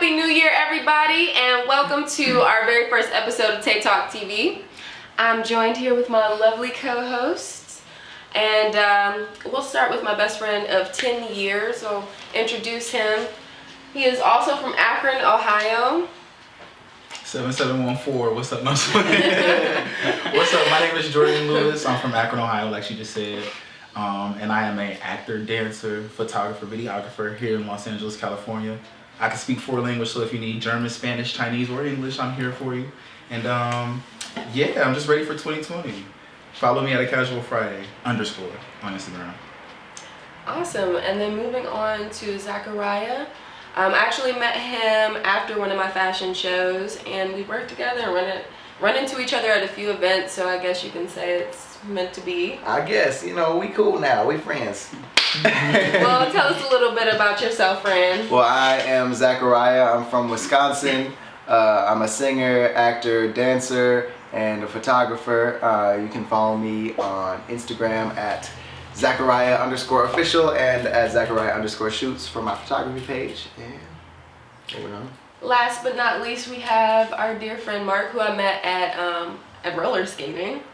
Happy New Year, everybody, and welcome to our very first episode of TaeTalkTV. I'm joined here with my lovely co-hosts, and we'll start with my best friend of 10 years. I'll introduce him. He is also from Akron, Ohio. 7714. What's up, my son? What's up? My name is Jordan Lewis. I'm from Akron, Ohio, like she just said. And I am an actor, dancer, photographer, videographer here in Los Angeles, California. I can speak 4 languages, so if you need German, Spanish, Chinese, or English, I'm here for you. And yeah, I'm just ready for 2020. Follow me at @CasualFriday_ on Instagram. Awesome. And then moving on to Zachariah. I actually met him after one of my fashion shows, and we worked together and run into each other at a few events, so I guess you can say it's meant to be. I guess, you know, we cool now, we friends. Well, tell us a little bit about yourself, friend. Well, I am Zachariah. I'm from Wisconsin. I'm a singer, actor, dancer, and a photographer. You can follow me on Instagram at Zachariah_official and at Zachariah_shoots for my photography page. And moving on. Last but not least, we have our dear friend Marc, who I met at roller skating.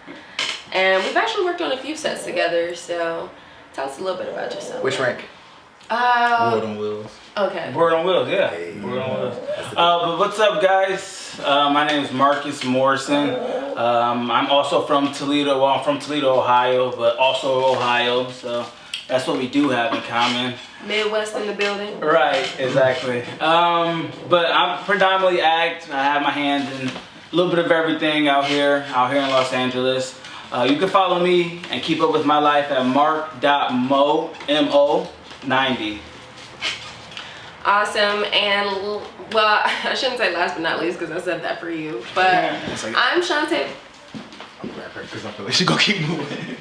And we've actually worked on a few sets together, so tell us a little bit about yourself. Which rank? Word on Wheels. Okay. Word on Wheels, yeah. Hey. Word on Wheels. But what's up, guys? My name is Marcus Morrison. I'm also from Toledo. Well, I'm from Toledo, Ohio, but also Ohio. So that's what we do have in common. Midwest in the building. Right, exactly. But I'm predominantly act. I have my hands in a little bit of everything out here in Los Angeles. You can follow me and keep up with my life at marc.mo, MO90. Awesome. And, well, I shouldn't say last but not least because I said that for you, but I'm Chante. I'm grab her because I feel like she's going to keep moving.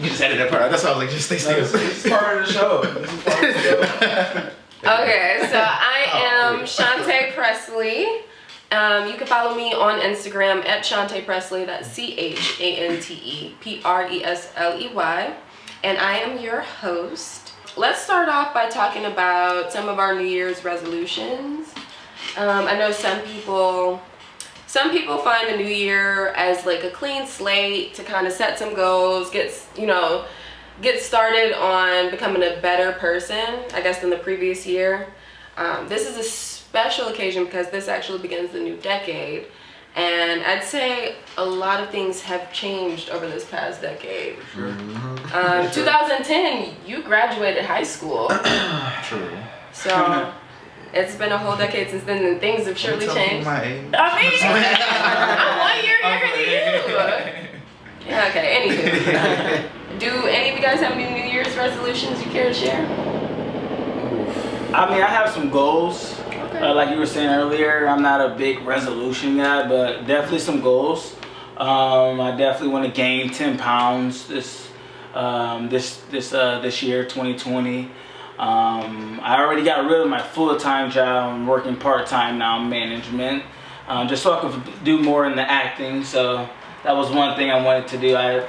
You just edit that part. That's why I was like, just stay still. This is part of the show. Okay, so I am Chante Presley. You can follow me on Instagram at Chante Presley. That's ChantePresley. And I am your host. Let's start off by talking about some of our New Year's resolutions. I know some people find the new year as like a clean slate to kind of set some goals, get started on becoming a better person, I guess, than the previous year. This is a special occasion because this actually begins the new decade, and I'd say a lot of things have changed over this past decade. Sure. 2010, you graduated high school. True. So it's been a whole decade since then, and things have surely changed. My age. I mean, I'm 1 year younger than you. Yeah, okay, anywho. Do any of you guys have any New Year's resolutions you care to share? I mean, I have some goals. Okay. Like you were saying earlier, I'm not a big resolution guy, but definitely some goals. I definitely want to gain 10 pounds this year, 2020. I already got rid of my full-time job. I'm working part-time now, management, just so I could do more in the acting. So that was one thing I wanted to do. I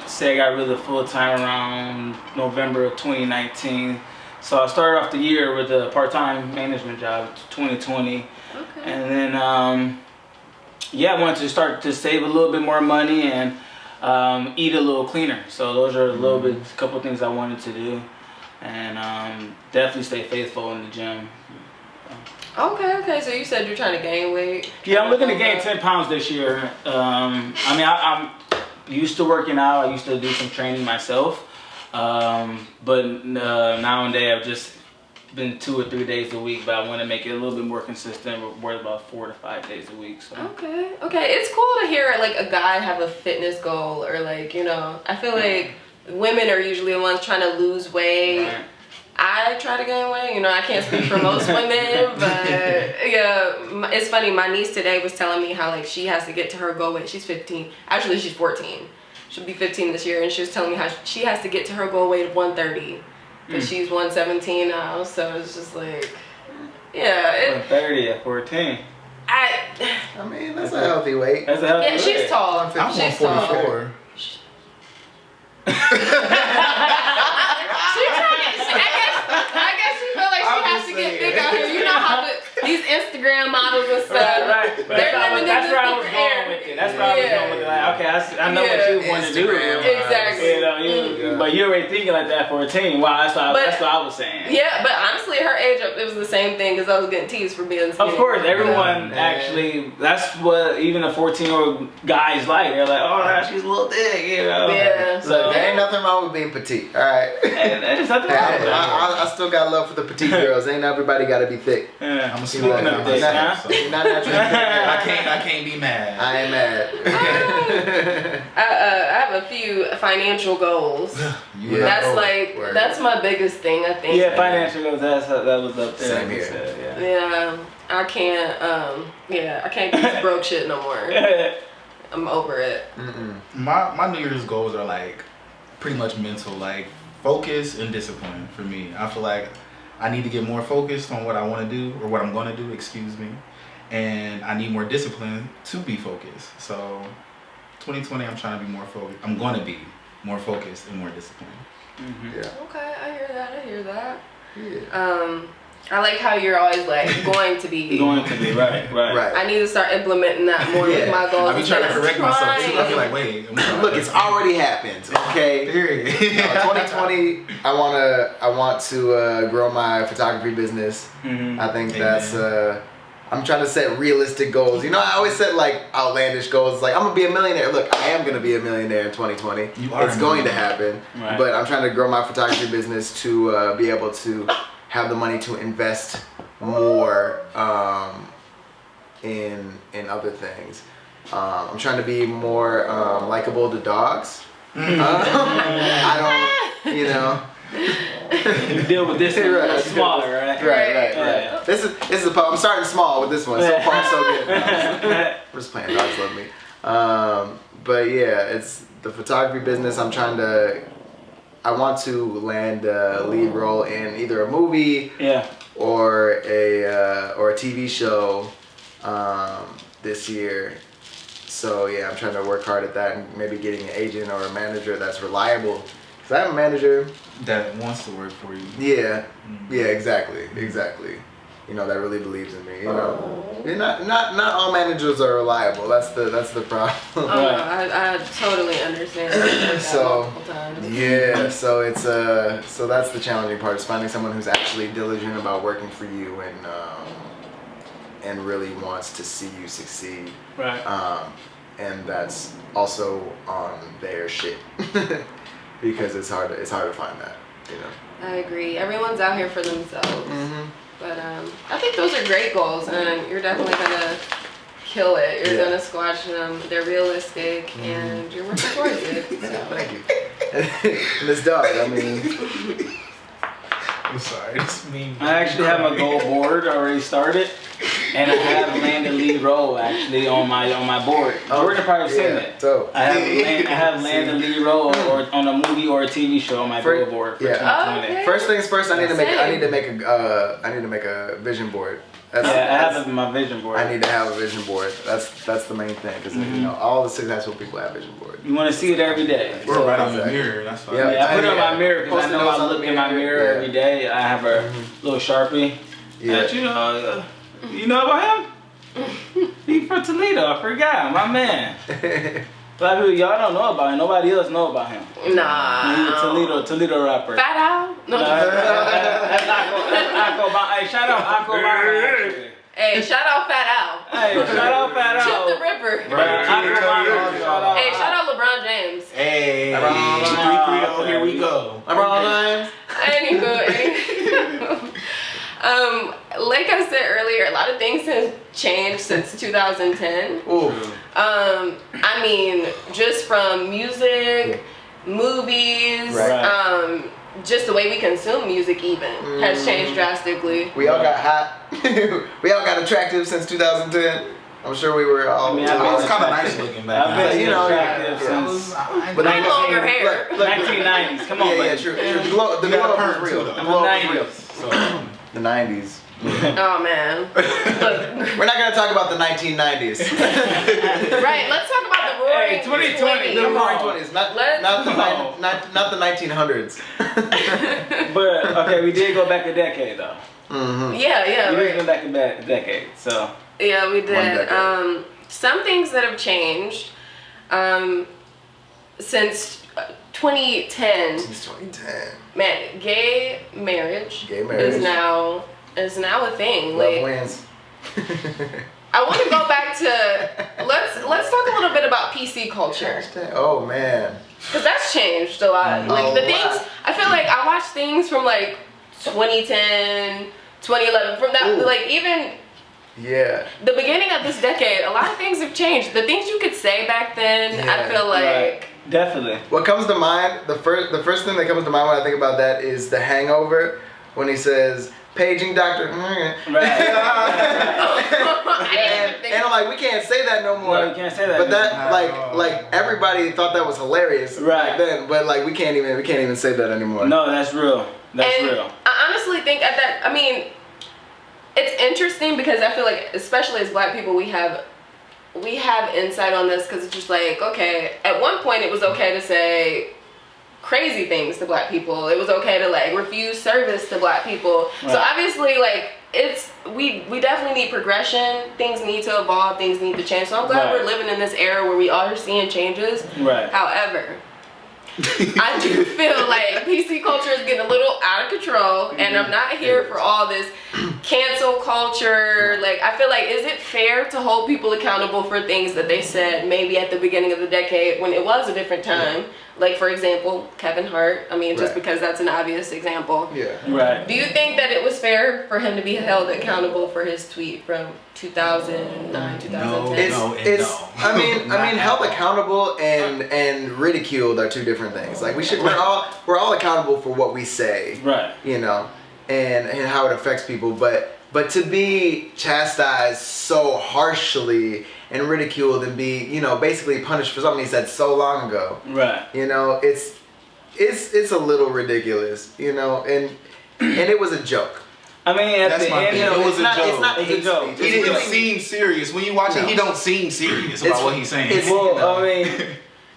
say I got rid of the full-time around November of 2019. So I started off the year with a part-time management job, 2020. Okay. And then, yeah, I wanted to start to save a little bit more money and eat a little cleaner. So those are a couple of things I wanted to do. And definitely stay faithful in the gym. Okay, so you said you're trying to gain weight. Yeah, I'm looking to gain 10 pounds this year. I mean, I'm used to working out. I used to do some training myself. But nowadays I've just been 2 or 3 days a week, but I want to make it a little bit more consistent. We're about 4 to 5 days a week. So. Okay, it's cool to hear like a guy have a fitness goal, or like, you know, I feel like women are usually the ones trying to lose weight. Right. I try to gain weight, you know, I can't speak for most women, but yeah, it's funny. My niece today was telling me how like she has to get to her goal weight. She's 15, actually she's 14. She'll be 15 this year, and she was telling me how she has to get to her goal weight of 130, but she's 117 now. So it's just like, yeah, 130 at 14. I mean, that's a healthy weight. That's a healthy weight. She's tall. I'm She's 144. I guess she felt like she Instagram models and stuff. Right. They're living in That's this where I was different going era. with it. That's where I was going with it. Like, okay, I know what you want to do. Exactly. You know, but you're already thinking like that for a teen. Wow, that's what I was saying. Yeah, but honestly, her age up, it was the same thing because I was getting teased for being skinny. Of course, everyone actually, that's what even a 14-year-old guys like. They're like, oh, she's a little thick, you know. Yeah. So there ain't nothing wrong with being petite, all right? There's nothing wrong with that. I still got love for the petite girls. Ain't everybody got to be thick. Yeah. I'm a Speaking small of guy this, myself, so Not naturally thick. I can't be mad. I ain't mad. I have a few financial goals. Yeah. That's my biggest thing, I think. Yeah, financial goals. That was up there. Same here. Yeah, I can't. I can't do this broke shit no more. I'm over it. My New Year's goals are like pretty much mental, like focus and discipline for me. I feel like I need to get more focused on what I want to do or what I'm going to do, excuse me. And I need more discipline to be focused. So 2020, I'm trying to be more focused. I'm going to be more focused and more disciplined. Yeah. Okay, I hear that. Yeah. I like how you're always like going to be. Right. I need to start implementing that more with my goals. I be trying to correct myself too. I be like, wait. Look, it's already happened. Okay. Period. 2020. I want to grow my photography business. I think that's. I'm trying to set realistic goals. You know, I always set like outlandish goals. Like I'm gonna be a millionaire. Look, I am gonna be a millionaire in 2020. It's going to happen. Right. But I'm trying to grow my photography business to be able to have the money to invest more in other things. I'm trying to be more likable to dogs. I don't, you know. You deal with this one Right. smaller, right? Right. This is I'm starting small with this one. So far, so good. We're just playing. Dogs love me. But yeah, it's the photography business. I want to land a lead role in either a movie or a TV show this year. So yeah, I'm trying to work hard at that and maybe getting an agent or a manager that's reliable. Cause I have a manager that wants to work for you. Yeah, exactly. You know, that really believes in me. You know, not all managers are reliable. That's the problem. I totally understand. That multiple times. Yeah, so it's so that's the challenging part is finding someone who's actually diligent about working for you and really wants to see you succeed. Right. And that's also on their shit. Because it's hard to find that, you know. I agree. Everyone's out here for themselves. But I think those are great goals, and you're definitely gonna kill it. You're gonna squash them. They're realistic, and you're working towards it. So. Thank you. And this dog, I mean. I'm sorry, it's me. I actually have my goal board already started, and I have landed lead role actually on my board. Jordan probably seen it. So I have landed lead role or on a movie or a TV show on my goal board for 2020. Okay. First things first, I need to make a vision board. I have my vision board. I need to have a vision board. That's the main thing because you know all the successful people have vision boards. You want to see it every day. We're right on the mirror. That's why. Yeah. I put it on my mirror because I know I Post-it look in my mirror every day. I have a little Sharpie. Yeah. That you know about him? He from Toledo. I forgot. My man. A lot of people y'all don't know about him. Nobody else know about him. Nah. He's a Toledo rapper. Fat Al? No. That's Aqua. Hey, shout out Aqua. Actually. Hey, shout out Fat Al. Hey, shout out Fat Al. Chip the Ripper. Hey, shout out LeBron James. Hey, LeBron 3-3-0, here we go. LeBron James. Anywho. Like I said earlier, a lot of things have changed since 2010. Ooh. I mean, just from music, movies, just the way we consume music even has changed drastically. We all got hot. We all got attractive since 2010. I'm sure we were all. I mean, I was kind of nice looking back I've been then. attractive since. But I longer hair. 1990s. Come on, yeah, true. The glow up was real. The glow up was real. So, The 90s. Oh man. Look. We're not gonna talk about the 1990s. Right, let's talk about the roaring Hey, 2020, The '20s. roaring 20s, not the 1900s. But okay, we did go back a decade though. Yeah, We right. lived back in that decade, so. Yeah, we did. decade. Some things that have changed since 2010. Since 2010. Man, gay marriage, Gay marriage. is now a thing. Love Like, wins. I want to go back to let's talk a little bit about PC culture, Oh man. because that's changed a lot. Like the things I feel like I watch things from like 2010, 2011, from that Ooh. like even Yeah. the beginning of this decade. A lot of things have changed. The things you could say back then, I Yeah. feel like. Right. Definitely. What comes to mind, the first thing that comes to mind when I think about that is The Hangover, when he says, paging Dr. Right. and I'm like, we can't say that no more. No, you can't say that. But that like everybody thought that was hilarious Right. back then, but like we can't even say that anymore. No, that's real. That's and real. I honestly think at that, I mean, it's interesting because I feel like, especially as Black people, we have insight on this, because it's just like, okay, at one point it was okay to say crazy things to Black people. It was okay to like refuse service to Black people. Right. So obviously, like, we definitely need progression. Things need to evolve. Things need to change. So I'm glad Right. we're living in this era where we are seeing changes. Right. However, I do feel like PC culture is getting a little out of control, and I'm not here for all this cancel culture. Like, I feel like, is it fair to hold people accountable for things that they said maybe at the beginning of the decade when it was a different time? Like, for example, Kevin Hart. I mean, just Right. because that's an obvious example. Yeah. Right. Do you think that it was fair for him to be held accountable for his tweet from 2009, 2010? I mean, held accountable and ridiculed are two different things. Like we're all accountable for what we say, Right. you know, and how it affects people. But to be chastised so harshly and ridiculed and be, you know, basically punished for something he said so long ago, Right. you know, it's a little ridiculous, you know, and it was a joke. I mean, at That's the my end, thing. You know, It was it's a not, joke. It's not It's a hate joke. speech. He It's didn't really- seem serious. When you watch it, No. he don't seem serious It's- about what he's saying. it's- well, I mean,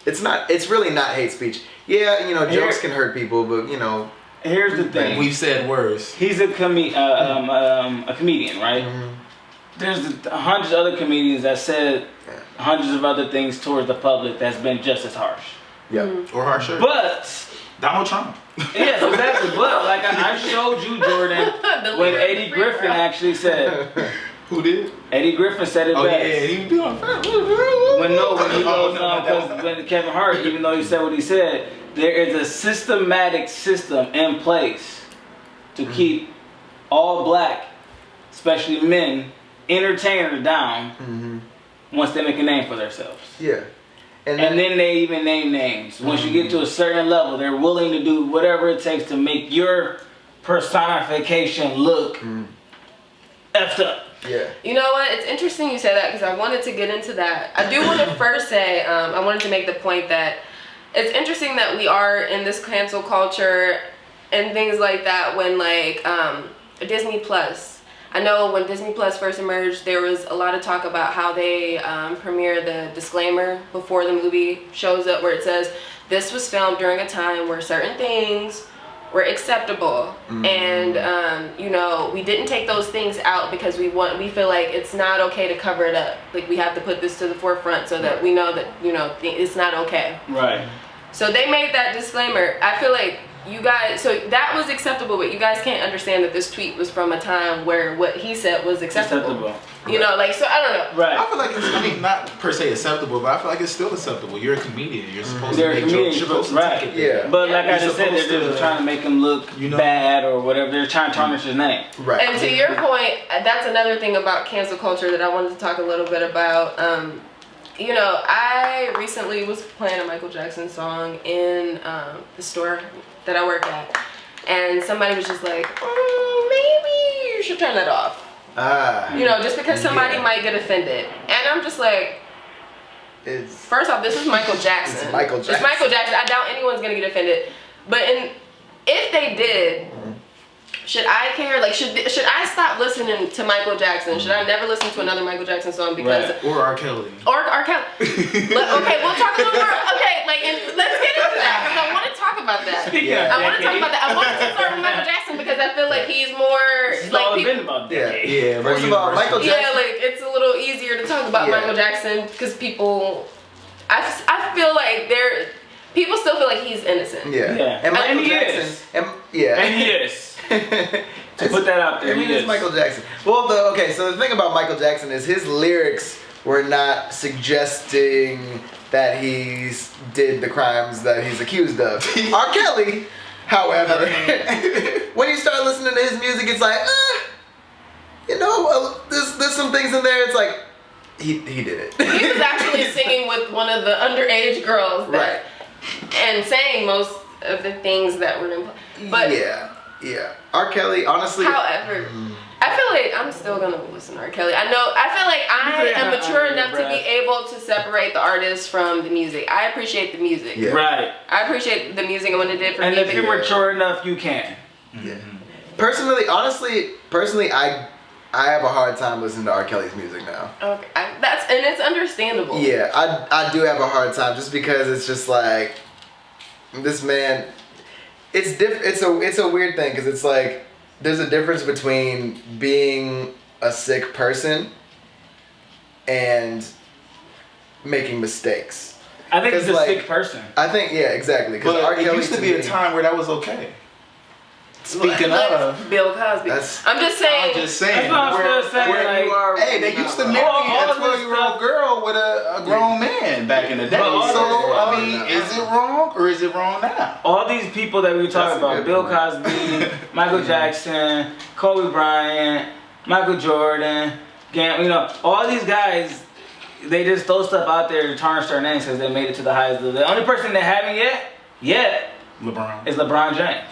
It's really not hate speech. Yeah, you know, Here- jokes can hurt people, but you know, here's the thing. We've said worse. He's a comedian, right? There's hundreds of other comedians that said hundreds of other things towards the public that's been just as harsh. yeah. Or harsher. But Donald Trump. yes, exactly. But like I showed you, Jordan, when Eddie Griffin actually said, Who did? Eddie Griffin said it Oh best. yeah, he be on fire. When he goes no, because when Kevin Hart, even though he said what he said, there is a systematic system in place to keep all Black, especially men, entertainers down once they make a name for themselves. Yeah. And then they even name names. Once you get to a certain level, they're willing to do whatever it takes to make your personification look effed up. yeah. You know what? It's interesting you say that, because I wanted to get into that. I do want to first say, I wanted to make the point that it's interesting that we are in this cancel culture and things like that when, like, Disney Plus. I know when Disney Plus first emerged, there was a lot of talk about how they premiere the disclaimer before the movie shows up, where it says, this was filmed during a time where certain things were acceptable, and you know, we didn't take those things out because we feel like it's not okay to cover it up. Like, we have to put this to the forefront so that we know that, you know, it's not okay. Right. So they made that disclaimer. I feel like you guys, so that was acceptable, but you guys can't understand that this tweet was from a time where what he said was acceptable. You know, like, so I don't know. Right. I feel like it's, I mean, not per se acceptable, but I feel like it's still acceptable. You're a comedian. You're supposed They're to a make jokes. You're comedian, supposed to right. take it. Yeah. But like You're I just said, supposed they're to, just trying to make him look you know, bad or whatever. They're trying to tarnish his name. Right. And to your point, that's another thing about cancel culture that I wanted to talk a little bit about. You know, I recently was playing a Michael Jackson song in the store that I work at, and somebody was just like, maybe you should turn that off. You know, just because somebody might get offended. And I'm just like, first off, this is Michael Jackson. It's Michael Jackson. It's Michael Jackson. I doubt anyone's gonna get offended. But if they did, should I care? Like, should I stop listening to Michael Jackson? Should I never listen to another Michael Jackson song because Right. Or R. Kelly. or R. Kelly? Okay, we'll talk a little more. Okay, like, and let's get into that because I want to talk about that. Speaking Yeah. of I want to talk decade. about that. I wanted to start with Michael Jackson because I feel like he's more like all have been about decades. Yeah. First of all, Michael Jackson. Yeah, like it's a little easier to talk about Michael Jackson because people, I feel like people still feel like he's innocent. Yeah. And Michael Jackson. And he is. To put that out there, he is Michael Jackson. Well, so the thing about Michael Jackson is his lyrics were not suggesting that he's did the crimes that he's accused of. R. Kelly, however, when you start listening to his music, it's like, there's some things in there. It's like he did it. He was actually singing with one of the underage girls, and saying most of the things that were implied. But yeah. R. Kelly, honestly. However, I feel like I'm still gonna listen to R. Kelly. I feel like I am mature enough to be able to separate the artist from the music. I appreciate the music. Yeah. Right. I appreciate the music and what it did for me. And if you're mature enough, you can. Yeah. Personally, I have a hard time listening to R. Kelly's music now. Okay, and it's understandable. Yeah, I do have a hard time just because it's just like this man. It's a weird thing because it's like there's a difference between being a sick person and making mistakes. I think he's a sick person. I think exactly. Because R. Kelly used to be a time where that was okay. Speaking of Bill Cosby, I'm just saying. That's what I'm still saying. Hey, they used to marry a 12-year-old girl with a grown man back in the day. So I mean, is it wrong or is it wrong now? All these people that we talk about, Bill Cosby, Michael Jackson, Kobe Bryant, Michael Jordan, all these guys, they just throw stuff out there to tarnish their names because they made it to the highest level. The only person they haven't yet, LeBron. is LeBron James.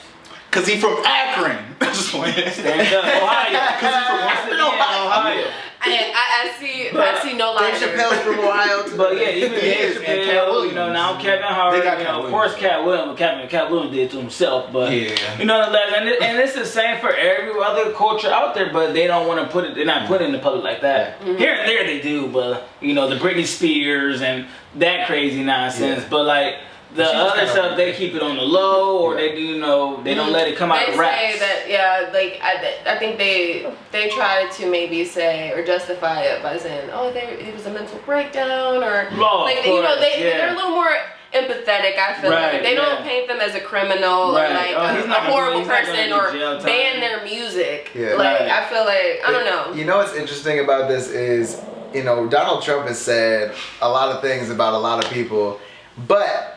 Cause he's from Akron. Just playing. Stand up, Ohio. Cause he's from Ohio. I see no lie. Dave Chappelle's from Ohio too. But yeah, even Dave Chappelle, now Kevin Hart, of course Cat Williams, Cat Williams did it to himself, but and it's the same for every other culture out there, but they don't want to put it, they're not putting it in the public like that. Mm-hmm. Here and there they do, but the Britney Spears and that crazy nonsense, but like the other stuff, they keep it on the low, or they do, they don't let it come out of raps. They say that, I think they try to maybe say or justify it by saying, it was a mental breakdown, or they're a little more empathetic. I feel like they don't paint them as a criminal or like a horrible person or ban their music. Yeah. I feel like I don't know. You know what's interesting about this is Donald Trump has said a lot of things about a lot of people, but.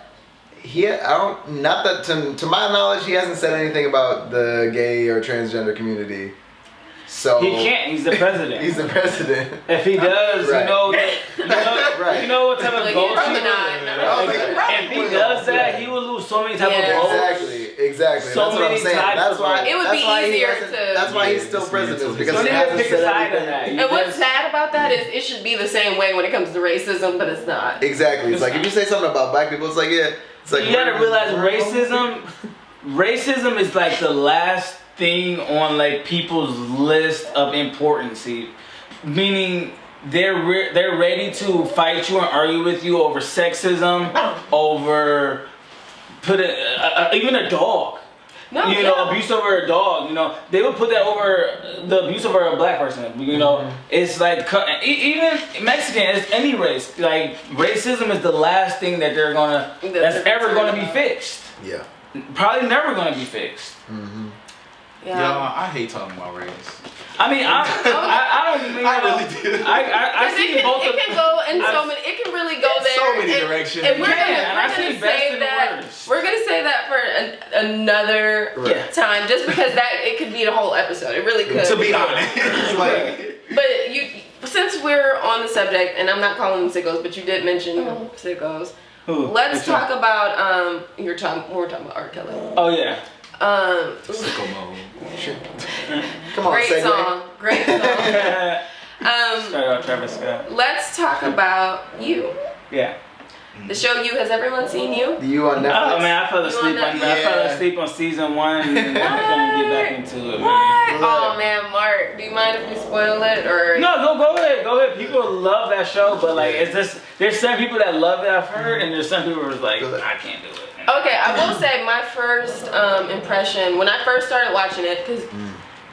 Not that to my knowledge, he hasn't said anything about the gay or transgender community. So he can't. He's the president. He's the president. If he does, right. you know what type of votes he If he does that, he will lose so many type of votes. Exactly. So that's what I'm saying. That's why it would be easier to. That's why he's still president because he hasn't pick a side on that. And what's sad about that is it should be the same way when it comes to racism, but it's not. Exactly. It's like if you say something about black people, it's like It's like, you gotta realize racism is like the last thing on like people's list of importance, meaning they're ready to fight you and argue with you over sexism, over even a dog. Abuse over a dog. They would put that over the abuse over a black person. It's like even Mexican, it's any race. Like racism is the last thing that that's ever gonna be fixed. Yeah. Probably never gonna be fixed. Mm-hmm. Yeah. Y'all, I hate talking about race. I mean, I don't even. I really do. I see both. It can go in so many. It can really go there. So many directions. And we're gonna say that. We're gonna say that for another time, just because it could be the whole episode. It really could. To be honest, but since we're on the subject, and I'm not calling them sickos, but you did mention sickos. Let's talk about we're talking about R. Kelly. Oh yeah. Sicko mode. Come on, great song. Shout out Travis Scott. Let's talk about You. Yeah. The show You. Has everyone seen You? You on Netflix? Oh man, I fell asleep on season 1 and I couldn't get back into it. Man. Oh man, Marc, do you mind if we spoil it or? No, go ahead. People love that show, but like it's just there's some people that love it, I've heard, and there's some people who's like, I can't do it. Okay, I will say my first impression when I first started watching it, because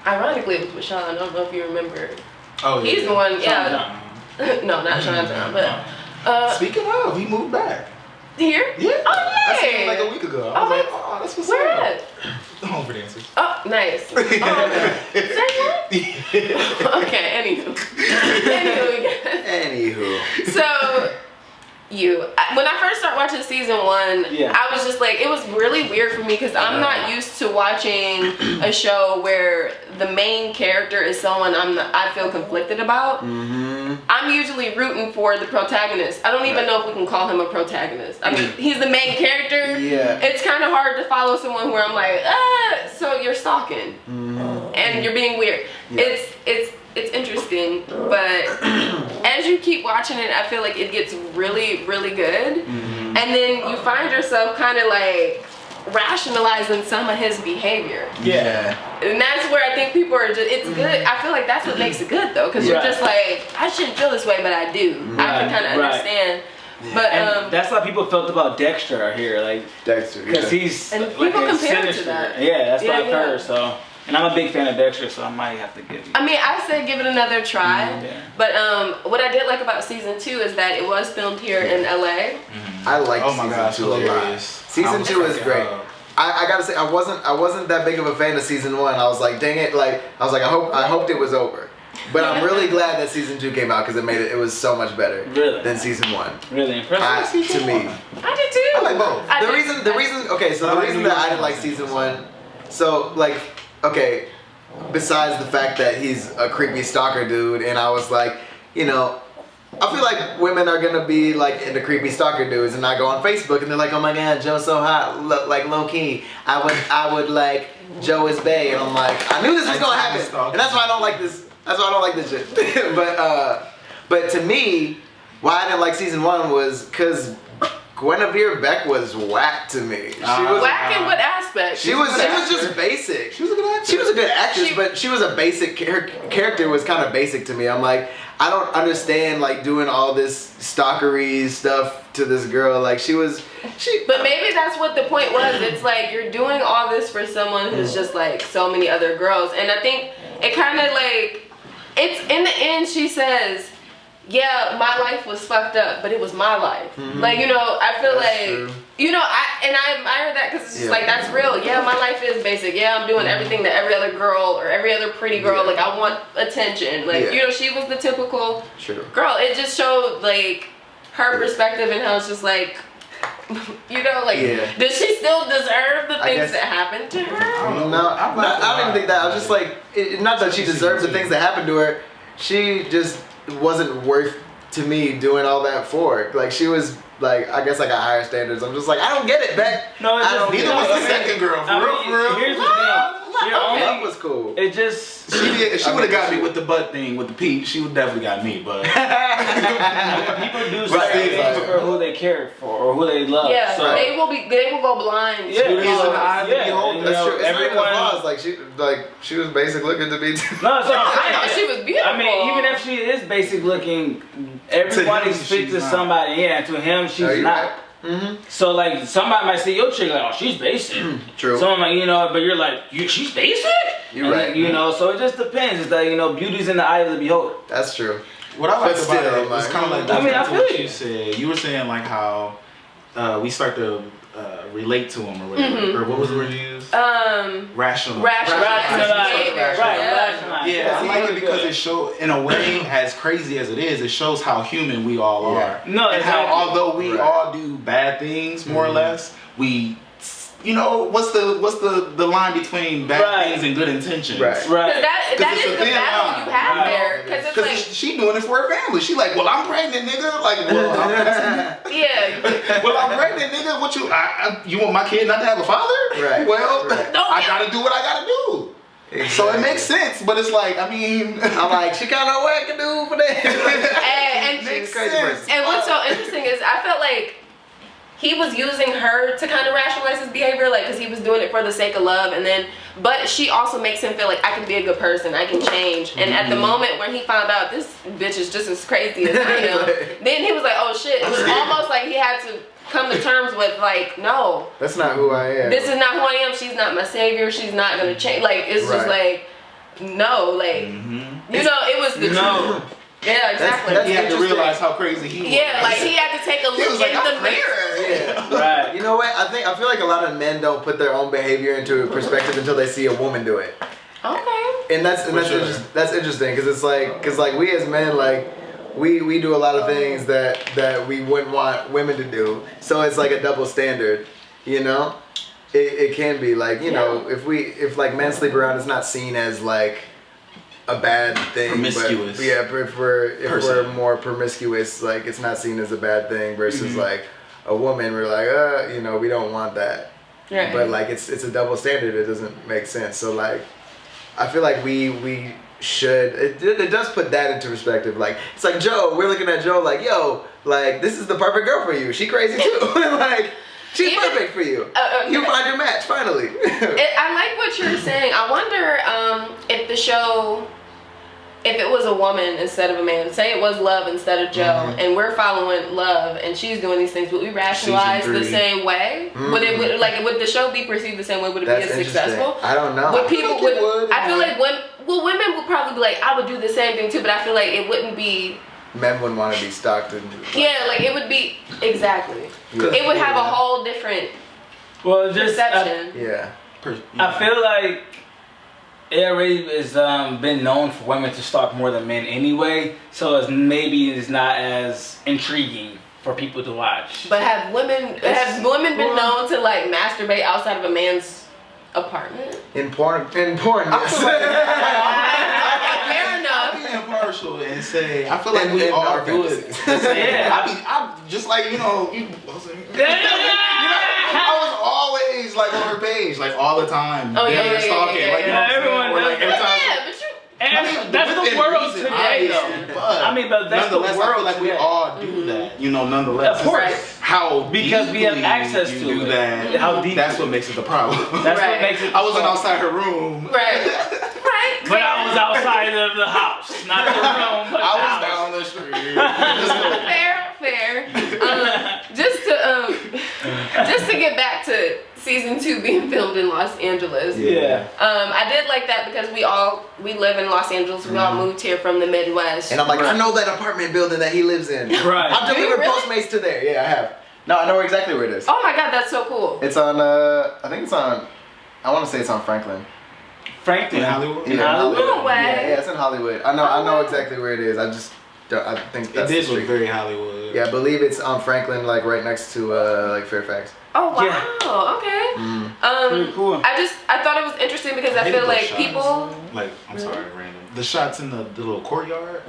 Ironically, it was with Sean. I don't know if you remember. Oh, yeah. He's the one, yeah. Sean. No, not Sean, but Speaking of, he moved back. here? Yeah. Oh, yeah. I seen him like a week ago. I was like, oh, that's what's Where up. at? Home for dancers. Oh, nice. Say what? Okay, Anywho. So, when I first started watching season 1, I was just like, it was really weird for me because I'm not used to watching a show where the main character is someone I feel conflicted about. I'm usually rooting for the protagonist. I don't even know if we can call him a protagonist. I mean, he's the main character. Yeah. It's kind of hard to follow someone where I'm like, so you're stalking and you're being weird. Yeah. It's interesting, but as you keep watching it, I feel like it gets really, really good. And then you find yourself kind of like rationalizing some of his behavior. Yeah. And that's where I think people are just, it's good. I feel like that's what makes it good though, because you're just like, I shouldn't feel this way, but I do. I can kind of understand. But and that's how people felt about Dexter out here, like Dexter, because he's and like people compare it sinister. to that. Yeah, that's what I've heard. So, and I'm a big fan of Dexter, so I might have to give you. I mean, I said give it another try. But what I did like about season 2 is that it was filmed here in LA. I liked Oh my gosh, season 2 a lot. hilarious. Season 2 is great. I gotta say, I wasn't that big of a fan of season 1. I was like, dang it! Like I was like, I hoped it was over. But I'm really glad that season 2 came out because it was so much better than season 1. Really impressive. To me, I did too. I like both. the reason that I didn't like season 1, so like, okay, besides the fact that he's a creepy stalker dude, and I was like, you know, I feel like women are gonna be like into creepy stalker dudes and not go on Facebook and they're like, oh my god, Joe's so hot, like low key. I would like Joe is bae, and I'm like, I knew this was gonna happen, and that's why I don't like this. That's why I don't like this shit. But to me, why I didn't like season 1 was because Guinevere Beck was whack to me. She was whack in what aspect? She was just basic. She was a good actress. She was a good actress, but she was a basic. Her character was kind of basic to me. I'm like, I don't understand like doing all this stalkery stuff to this girl. Like she. But maybe that's what the point was. It's like you're doing all this for someone who's just like so many other girls, and I think it kind of like it's in the end. She says, yeah, my life was fucked up, but it was my life. Like, you know, I feel that's true. You know, I admire that because it's just like, that's real. Yeah, my life is basic. Yeah, I'm doing everything that every other girl or every other pretty girl, like, I want attention. Like, you know, she was the typical girl. It just showed, like, her perspective and how it's just like, you know, like, does she still deserve the things that happened to her? No, I don't even think that. I was just like, not that she deserved the things that happened to her. She just wasn't worth to me doing all that for. Like she was like, I guess I got higher standards. I'm just like, I don't get it, Beck. No, I don't. Neither was the second girl. For real. Here's the thing. That was cool. It just if she would have got me with the butt thing with the peep, she would definitely got me. But people do certain things for who they care for or who they love. Yeah, so they will go blind. Yeah, that's true. Everyone she was basic looking to be. No, so I know she was beautiful. I mean, even if she is basic looking, everybody's fit to somebody. Yeah, to him, she's not. So like somebody might say your chick like, oh, she's basic. True. Someone like, you know, but you're like, she's basic. You're right. You know, so it just depends. It's like, you know, beauty's in the eye of the beholder. That's true. What I like about it is kind of like I feel you said. You were saying like how we start to relate to him or whatever. Or what was the word you used? Rationalize. Yeah, I like it because it shows, in a way, as crazy as it is, it shows how human we all are. No, and how although we all do bad things, more or less, we, you know, what's the line between bad things and good intentions? Right. That is the battle you have there. Because it's like, she doing it for her family. She like, well, I'm pregnant, nigga. Like, well, well, I'm pregnant, nigga. What you want my kid not to have a father? Right. Well, I gotta do what I gotta do. Exactly. So it makes sense, but it's like, I mean, I'm like, she kind of whack a dude for that. and makes sense. And what's so interesting is I felt like he was using her to kind of rationalize his behavior, like, because he was doing it for the sake of love, and then, but she also makes him feel like, I can be a good person, I can change. And at the moment when he found out this bitch is just as crazy as I am, then he was like, oh shit. It was almost like he had to come to terms with, like, no, that's not who I am. This is not who I am. She's not my savior. She's not gonna change. Like, it's just like, no, like you know, it was the truth. Yeah, exactly. He had to realize how crazy he was. Yeah, like he had to take a look in the mirror. Yeah. Right. You know what? I feel like a lot of men don't put their own behavior into perspective until they see a woman do it. Okay. And that's interesting because it's like we as men like we do a lot of things that we wouldn't want women to do. So it's like a double standard, you know? It can be like, you know, if like men sleep around, it's not seen as like a bad thing. Promiscuous. But yeah, if we're more promiscuous, like it's not seen as a bad thing versus like a woman, we're like, you know, we don't want that. Right. But like it's a double standard. It doesn't make sense. So like, I feel like we should. It does put that into perspective. Like it's like Joe. We're looking at Joe like, yo, like this is the perfect girl for you. She crazy too. Like she's perfect for you. You find your match finally. I like what you're saying. I wonder if the show, if it was a woman instead of a man, say it was Love instead of Joe, and we're following Love, and she's doing these things, would we rationalize the same way? Would the show be perceived the same way? Would it be as successful? I don't know. Would people I feel like women would probably be like, I would do the same thing too, but I feel like it wouldn't be. Men wouldn't want to be stalked and. Yeah, like it would be exactly. It would have a whole different perception. I feel like it already has been known for women to stalk more than men anyway, so it's not as intriguing for people to watch. But have women been known to like masturbate outside of a man's apartment? In porn, yes. Fair enough. I'll be impartial and say I feel like we all do it. I'm just like, you know, I was always like on her page, like all the time. Oh yeah, stalking. Like, you know, everyone does. Like, every time. And that's the world today, though. But that's the world. I feel like we all do that. You know, nonetheless. Of course. Because we have access to do it. that. How deep? That's what makes it the problem. That's what makes it. I wasn't outside her room. Right. But I was outside of the house, not the room, but I the was house. down the street. Fair. Just to get back to season 2 being filmed in Los Angeles. Yeah. I did like that because we live in Los Angeles. We all moved here from the Midwest. And I'm like, I know that apartment building that he lives in. Right. I've delivered really? Postmates to there. Yeah, I have. No, I know exactly where it is. Oh my God, that's so cool. It's on. I think it's on. I want to say it's on Franklin. Franklin. In Hollywood? Yeah, Hollywood? No way. Yeah, it's in Hollywood. I know exactly where it is. I think that's It did the look street. very Hollywood. Yeah, I believe it's on Franklin, like right next to like Fairfax. Oh wow. Yeah. Okay. Pretty cool. I thought it was interesting because I feel like people. Like, I'm sorry, random. The shots in the little courtyard,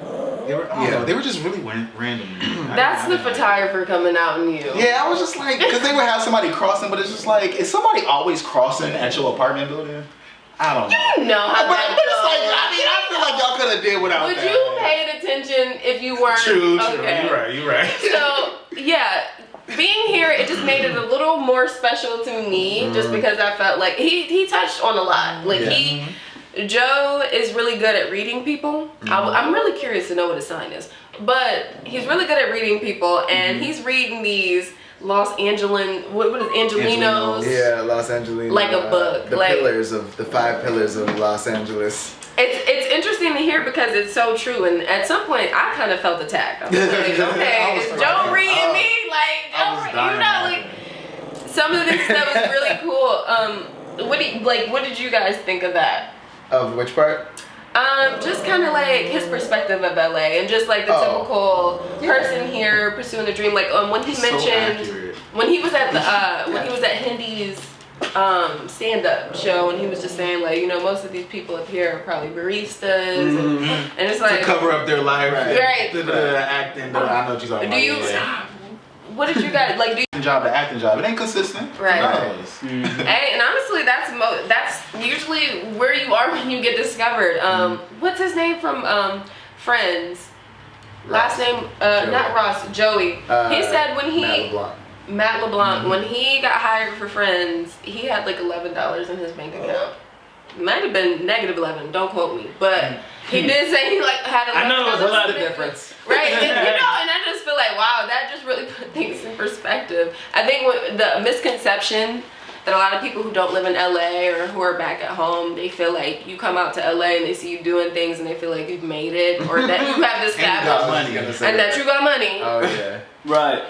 they were just really random. That's the photographer coming out in you. Yeah, I was just like, because they would have somebody crossing, but it's just like, is somebody always crossing at your apartment building? I don't know. You know how But that it's like, I feel like y'all could have did without Would that. you paid attention if you weren't? True. Okay. You're right. So, yeah. Being here, it just made it a little more special to me, just because I felt like he touched on a lot. Like Joe is really good at reading people. I'm really curious to know what his sign is, but he's really good at reading people, and he's reading these Los Angelan, what is Angelinos? Yeah, Los Angeles. Like a book. The the 5 pillars of Los Angeles. It's interesting to hear because it's so true, and at some point I kind of felt attacked. I was like, okay, is Joe reading me? Like, like some of this stuff was really cool. What did you guys think of that? Of which part? Just kind of like his perspective of LA and just like the typical person here pursuing a dream. Like when he mentioned when he was at the when he was at Hindy's stand-up show, and he was just saying like, you know, most of these people up here are probably baristas, and it's like to cover up their life, right? The acting. I know what you're talking about. Do you? What did you guys like? Job, the acting job, it ain't consistent. Right. Hey, and honestly, that's usually where you are when you get discovered. What's his name from Friends? Last name, not Ross, Joey. He said when he Matt LeBlanc, when he got hired for Friends, he had like $11 in his bank account. Might have been -11, don't quote me, but he did say he like had $11. I know it was a lot of difference. Right, and, you know, and I just feel like, wow, that just really put things in perspective. I think the misconception that a lot of people who don't live in LA or who are back at home, they feel like you come out to LA and they see you doing things and they feel like you've made it, or that you have established money. and that you got money. Oh yeah. Right.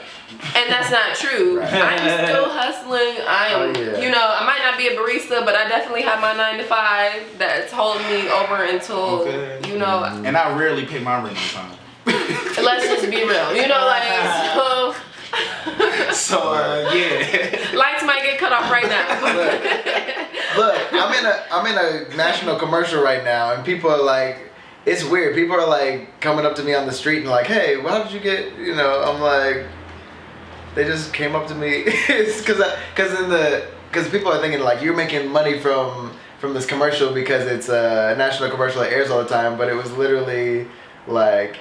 And that's not true. Right. I'm still hustling. I am, you know, I might not be a barista, but I definitely have my 9 to 5 that's holding me over until, you know. And I rarely pay my rent on time. Let's just be real. You know, like, So, yeah. lights might get cut off right now. Look, I'm in a national commercial right now, and people are like, it's weird. People are like coming up to me on the street and like, hey, how did you get? You know, I'm like, they just came up to me. It's because people are thinking like you're making money from this commercial because it's a national commercial that airs all the time, but it was literally like.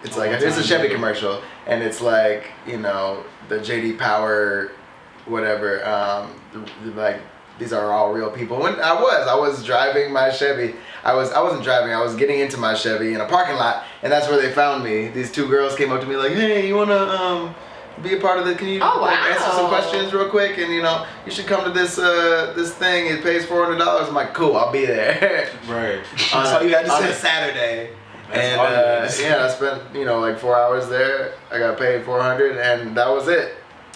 It's like it's a Chevy commercial, and it's like, you know, the JD Power, whatever. Like these are all real people. When I was driving my Chevy. I wasn't driving. I was getting into my Chevy in a parking lot, and that's where they found me. These 2 girls came up to me like, "Hey, you wanna be a part of the? Can you answer some questions real quick? And you know, you should come to this thing. It pays $400." I'm like, "Cool, I'll be there." Right. So you had to on say a Saturday. And I spent like 4 hours there. I got paid $400, and that was it.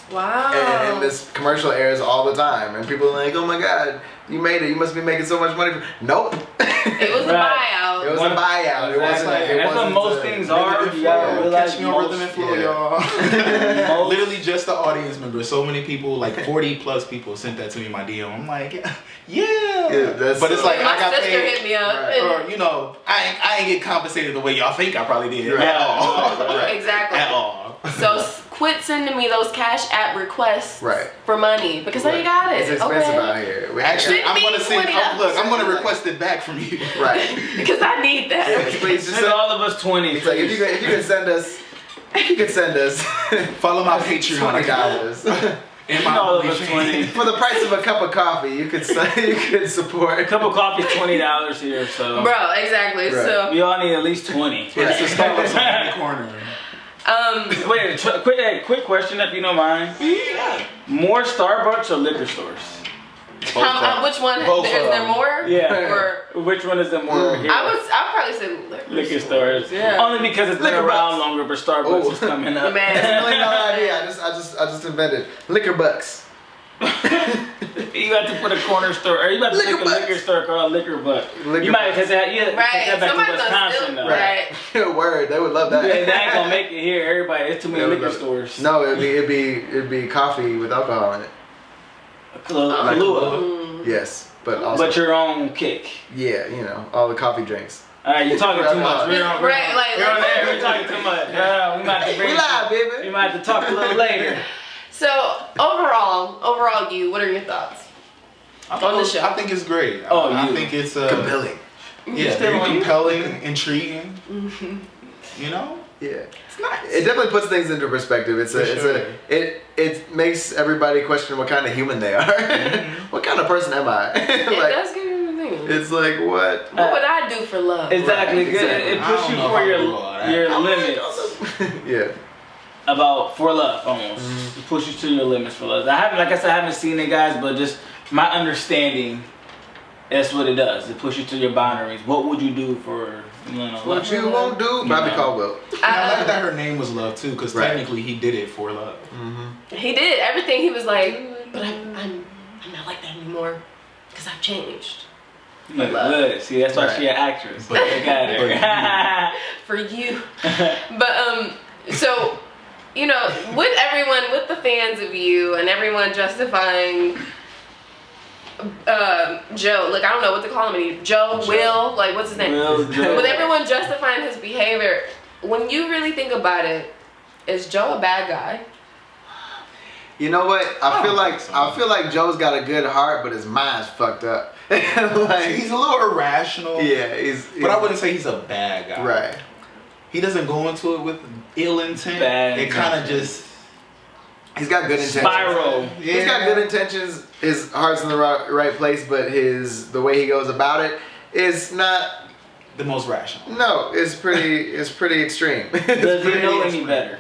Wow. And this commercial airs all the time, and people are like, "Oh my God, you made it! You must be making so much money." Nope. It was a buyout. It was a buyout. It wasn't. That's what most things are. You gotta realize catch me on Rhythm and Flow, y'all. Literally just the audience members. So many people, like 40+ people, sent that to me in my DM. I'm like, yeah. But it's like my I got sister paid. hit me up. Or you know, I ain't get compensated the way y'all think I probably did Right. at all. Right. Exactly. At all. So quit sending me those Cash App requests Right. for money because I ain't got it. It's expensive okay? out here. Actually, Send I'm me gonna send. $20. I'm gonna request it back from you. Right. Because I need that. Yes, please just Send all of us 20. It's like if you could send us, Follow my Patreon account. $20 And my all of us OnlyFans. 20. for the price of a cup of coffee. You could support. A cup of coffee is $20 here, so Bro, exactly. Right. So we all need at least 20. It's the Starbucks on the corner. Wait, quick question if you don't mind. Yeah. More Starbucks or liquor stores? which one? Both Is of there them. more? Yeah. Or Which one is the more here? I'd probably say liquor stores. Yeah. Only because it's been Liquor around bucks. longer, but Starbucks is coming up. Man. It's a $1 million idea. I just invented liquor bucks. You got to put a corner store, or you got to Liquor make a bucks. liquor store called Liquor Buck. Liquor You might bucks. take that, take Right. that back Somebody's to gonna Wisconsin, steal. though. Right. Word, they would love that. Yeah, they ain't gonna make it here. Everybody, it's too many They would liquor love it. stores. No, it'd be coffee with alcohol in it. Kahlua. Yes, but also But your own kick. yeah, you know, all the coffee drinks. All right, you're talking too much. We're on, Right, like- we're on there. We're talking too much. We might have to bring. We live, We baby. might have to talk a little later. So overall, you, what are your thoughts on the show? I think it's great. Oh, I you. think it's Compelling. Yeah, Still very on you? compelling, intriguing. You know, Yeah. it's nice. It definitely puts things into perspective. It makes everybody question what kind of human they are. What kind of person am I? It does give you the thing. It's like what? What would I do for love? Exactly. Right, Good. exactly. It puts I you don't know for if I can do all that. your limits. Yeah. About for love, almost. It pushes you to your limits for love. I haven't seen it, guys, but just my understanding. That's what it does. It pushes you to your boundaries. What would you do for love? What you won't do, Bobby know. Caldwell. And I like that her name was Love too, because Right. technically he did it for love. He did everything. He was like, but I'm not like that anymore because I've changed Look, good. See, that's why Right. she an actress. But- They got it. for you. But so you know, with the fans of you and everyone justifying Joe, like I don't know what to call him anymore. Joe, Will, like what's his name? Will, Joe. With everyone justifying his behavior, when you really think about it, is Joe a bad guy? You know what? I feel so. like Joe's got a good heart, but his mind's fucked up. Like, He's a little irrational. yeah, he's But I wouldn't say he's a bad guy. right. He doesn't go into it with ill intent. Bad it kind of intentions. just He's got good intentions. Spiral. Yeah. He's got good intentions. His heart's in the right place, but the way he goes about it is not. the most rational. No, it's pretty extreme. Does he know any better?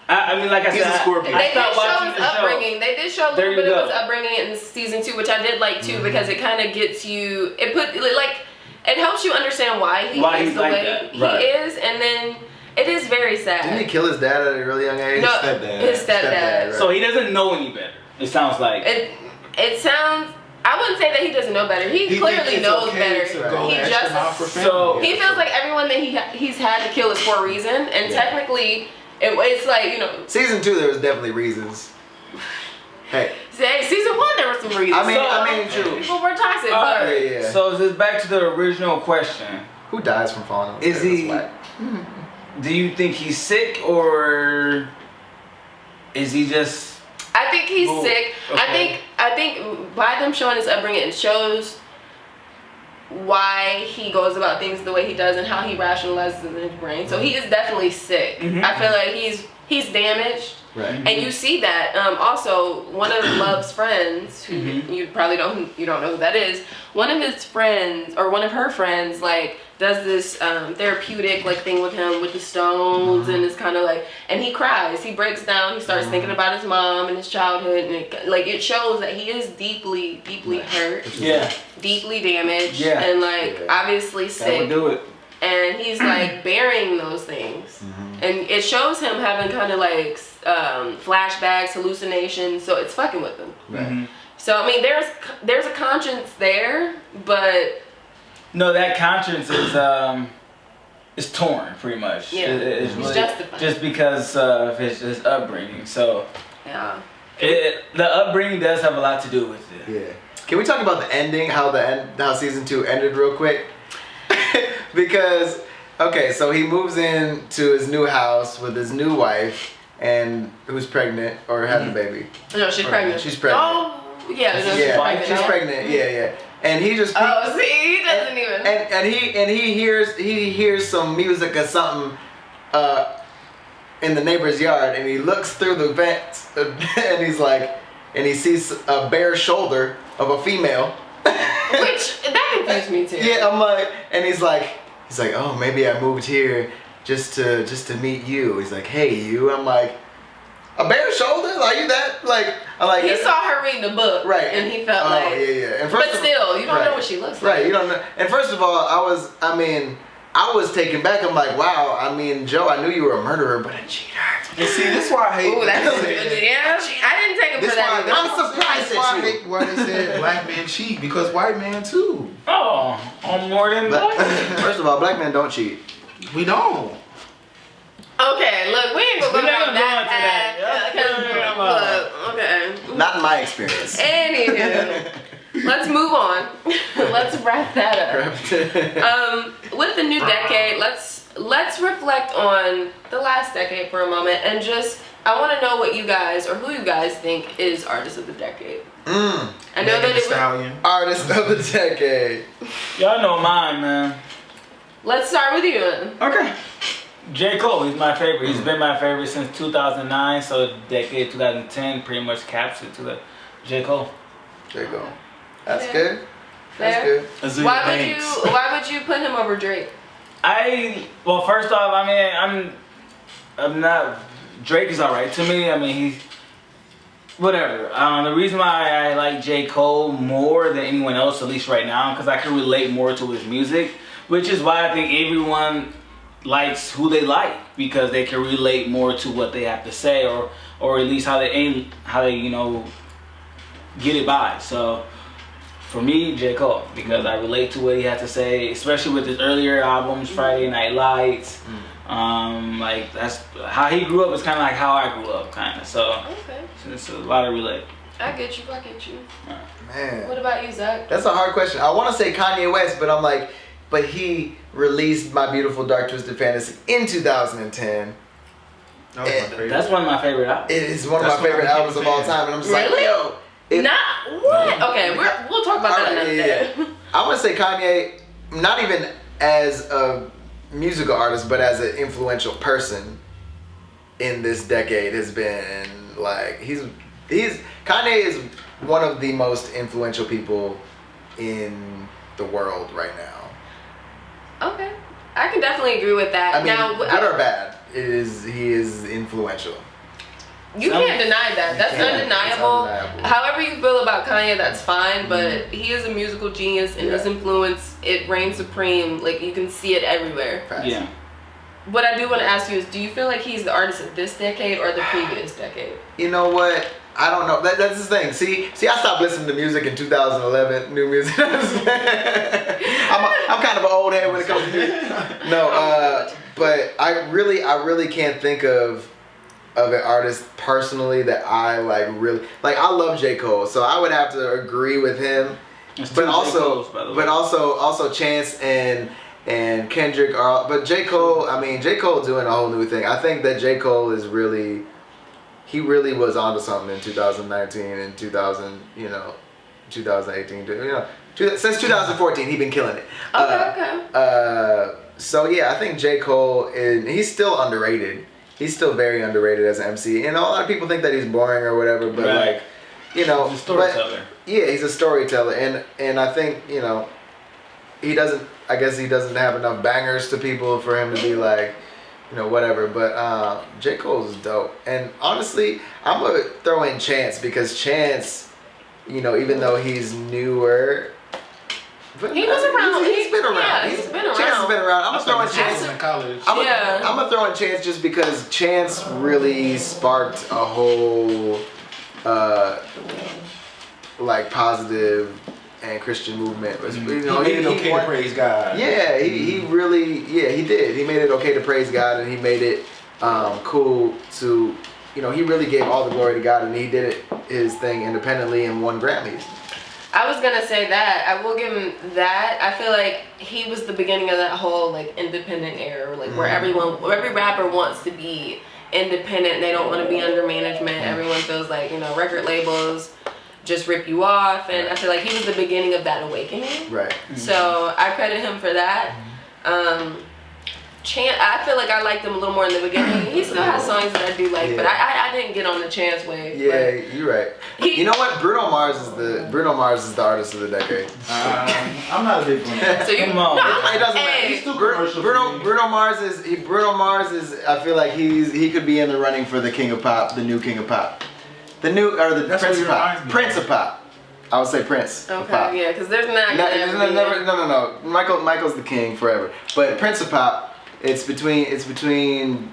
I mean, like I He's said, a Scorpio. They did stopped show watching his the show. upbringing. They did show a There little you bit of go. his upbringing in season 2, which I did like too, because it kind of gets you. It put like it helps you understand why he Why is he's the like way that. he Right. is, and then it is very sad. Didn't he kill his dad at a really young age? No, Stepdad. his stepdad. Stepdad, right. So he doesn't know any better. It sounds like. It sounds. I wouldn't say that he doesn't know better. He He clearly thinks it's knows okay better. to go He the extra just mile for So- family. he feels like everyone that he's had to kill is for a reason, and Yeah. technically, it's like, you know. Season 2, there was definitely reasons. Hey, Say season 1 there were some reasons. I mean, true. People were toxic, All but right. Yeah. So is this back to the original question? Who dies from falling on the Is stairs? he- That's whack. Do you think he's sick or is he just? I think he's Ooh, sick. okay. I think by them showing his upbringing, it shows why he goes about things the way he does and how he rationalizes in his brain. So he is definitely sick. Mhm. I feel like he's damaged. Right. And you see that. Also, one of Love's friends, who you probably don't know who that is. One of his friends, or one of her friends, like does this therapeutic like thing with him with the stones, and it's kind of like, and he cries, he breaks down, he starts thinking about his mom and his childhood, and it shows that he is deeply hurt, Yeah, deeply damaged, Yeah. and like Yeah. obviously that sick. would do it. And he's like bearing those things, and it shows him having kind of like flashbacks, hallucinations. So it's fucking with him. Right. So I mean, there's a conscience there, but No, that conscience is torn pretty much. Yeah, It's he's justified. just because of his upbringing. So yeah, the upbringing does have a lot to do with it. Yeah. Can we talk about the ending? How season 2 ended real quick? Because okay, so he moves in to his new house with his new wife, and who's pregnant or having a baby. no, she's pregnant. She's pregnant. Oh, yeah, no, Yeah, she's no? pregnant. Yeah. And he just Oh, see, he doesn't even. and he hears some music or something in the neighbor's yard, and he looks through the vents and he's like, and he sees a bare shoulder of a female. Which that confused me too. Yeah, I'm like, and he's like, oh, maybe I moved here just to meet you. He's like, hey, you. I'm like, a bare shoulder? Are you that? Like, I'm like, He saw her reading the book, right, and he felt oh, like. yeah. And But first of- still, you don't know right. what she looks like. Right, you don't know. And first of all, I was taken back. I'm like, wow. I mean, Joe, I knew you were a murderer, but a cheater. And see, this is why I hate. Ooh, that's yeah. I didn't take him This for that. why, either. I'm surprised That's why I at you. hate why they said black men cheat, because white men too. Oh, on more than But, that. first of all, black men don't cheat. We don't. Okay, look, we ain't gonna go We're not down gonna go that into that. path. Look, okay. Not in my experience. Anywho, let's move on. Let's wrap that up. With the new decade, let's reflect on the last decade for a moment, and just I want to know what you guys or who you guys think is artist of the decade. I know Megan that Thee it was. Stallion. Artist of the decade. Y'all know mine, man. Let's start with you. Then. Okay. J. Cole, he's my favorite. He's been my favorite since 2009, so decade 2010 pretty much caps it to the J. Cole. There you go. That's Yeah. good. That's Fair. good. Azealia Why Banks. would you put him over Drake? Well, first off, I mean, I'm not, Drake is alright to me. I mean, he's, whatever. The reason why I like J. Cole more than anyone else, at least right now, because I can relate more to his music, which is why I think everyone likes who they like, because they can relate more to what they have to say, or at least how they you know get it by. So for me, J. Cole, because I relate to what he had to say, especially with his earlier albums, Friday Night Lights. Like that's how he grew up is kind of like how I grew up, kind of. So Okay, it's a lot of relate. I get you. Man. What about you, Zach? That's a hard question. I want to say Kanye West, but I'm like, but he released My Beautiful Dark Twisted Fantasy in 2010. That was my favorite. That's one of my favorite albums. It is one of That's my when I favorite became albums a of all fan. time, and I'm just Really? like, yo. Not what? Okay, we'll talk about that another day. I want to say Kanye, not even as a musical artist, but as an influential person in this decade has been like Kanye is one of the most influential people in the world right now. Okay, I can definitely agree with that. I mean, now, good or bad, he is influential. You can't deny that. That's undeniable. undeniable. However you feel about Kanye, that's fine. But he is a musical genius, and his influence, it reigns supreme. Like, you can see it everywhere. Facts. Yeah. What I do want to ask you is, do you feel like he's the artist of this decade or the previous decade? You know what? I don't know. That's the thing. See, I stopped listening to music in 2011. New music. I'm kind of an old head when it comes to music. No, but I really can't think of an artist personally that I really like. I love J. Cole, so I would have to agree with him. But also Chance and Kendrick are. But J. Cole, I mean, J. Cole doing a whole new thing. I think that J. Cole is really. He really was onto something in 2019 and 2018. Since 2014, he's been killing it. Okay. So yeah, I think J. Cole he's still underrated. He's still very underrated as an MC, and a lot of people think that he's boring or whatever. But like, he's a storyteller. He's a storyteller, and I think he doesn't. I guess he doesn't have enough bangers to people for him to be like. Whatever, but J. Cole is dope. And honestly, I'm going to throw in Chance because Chance, even though he's newer, but he was around. He's been around. Yeah, he's been around. Chance has been around. I'm going to throw in Chance. in college. I'm going to throw in Chance just because Chance really sparked a whole, positive and Christian movement. He made it okay to praise God. Yeah, he really, he did. He made it okay to praise God, and he made it cool to, he really gave all the glory to God, and he did his thing independently and won Grammys. I was gonna say that. I will give him that. I feel like he was the beginning of that whole independent era, where every rapper wants to be independent. And they don't want to be under management. Everyone feels like record labels just rip you off, and I feel like he was the beginning of that awakening. Right. So I credit him for that. Chance, I feel like I liked him a little more in the beginning. He still has songs that I do like, but I didn't get on the Chance wave. Yeah, you're right. You know what? Bruno Mars is the artist of the decade. I'm not a big fan. So it doesn't matter. He's too commercial. Bruno Mars is. I feel like he could be in the running for the King of Pop, the new King of Pop. The Prince of Pop. Prince of Pop. I would say Prince. Okay, of Pop. yeah, because there's not gonna ever be No. Michael's the king forever. But Prince of Pop, it's between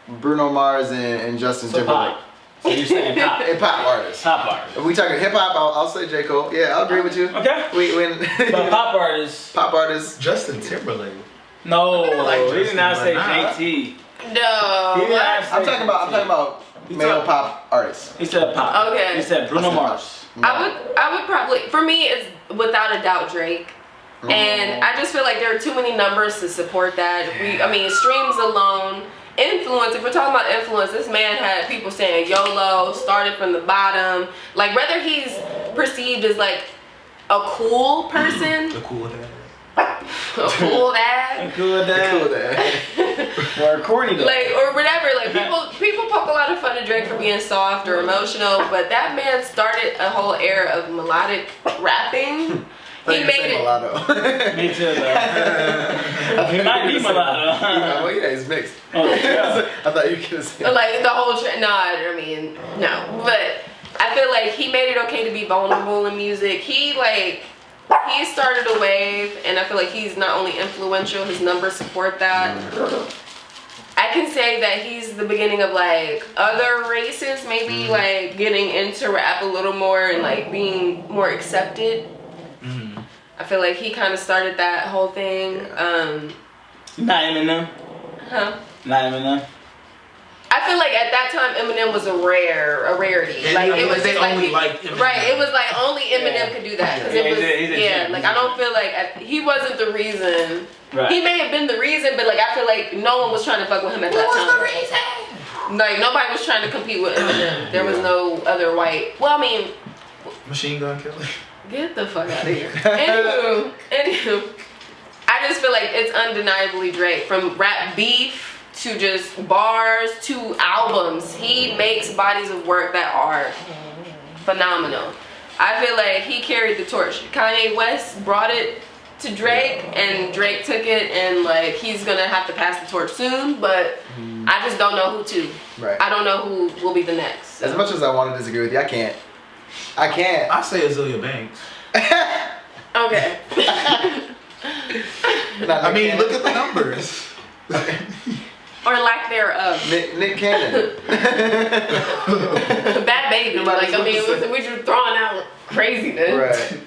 Bruno Mars and Justin Timberlake. Pop. So you're saying pop? Pop artists. Pop artists. If we talking hip hop, I'll say J. Cole. Yeah, I'll agree with you. Okay. But pop artists. Pop artists. Justin Timberlake. No, he did not say Nah. JT. No. He did not say I'm talking about male pop artists. He said pop. Okay. He said Bruno Mars. I would probably, for me, it's without a doubt Drake. And I just feel like there are too many numbers to support that. Streams alone, influence. If we're talking about influence, this man had people saying YOLO, started from the bottom. Like, whether he's perceived as a cool person, The cool dad. a cool dad, Cool dad. Or corny dad. or whatever. People poke a lot of fun at Drake for being soft or emotional, but that man started a whole era of melodic rapping. He made it. Mulatto. Me too, though. He might be mulatto. Well, yeah, he's mixed. Oh, yeah. I thought you were gonna say. The whole no. But I feel like he made it okay to be vulnerable in music. He started a wave, and I feel like he's not only influential, his numbers support that. I can say that he's the beginning of other races maybe getting into rap a little more and being more accepted. I feel like he kind of started that whole thing. Not Eminem. Huh? Not Eminem. I feel like at that time Eminem was a rarity. And It was they just only liked Eminem. right. It was only Eminem could do that because it was I don't feel like he wasn't the reason. Right. He may have been the reason, but I feel like no one was trying to fuck with him at that time. What was the reason? Nobody was trying to compete with Eminem. There was no other white. Well, Machine Gun Kelly. get the fuck out of here. Anywho, I just feel like it's undeniably Drake. From rap beef to just bars to albums, he makes bodies of work that are phenomenal. I feel like he carried the torch. Kanye West brought it to Drake, and Drake took it, and like he's gonna have to pass the torch soon. But I just don't know who to. Right. I don't know who will be the next. So. As much as I want to disagree with you, I can't. I say Azealia Banks. Okay. I mean, look at the numbers. Or lack thereof. Nick Cannon. Bad baby. Like, I mean, we just throwing out craziness. Right.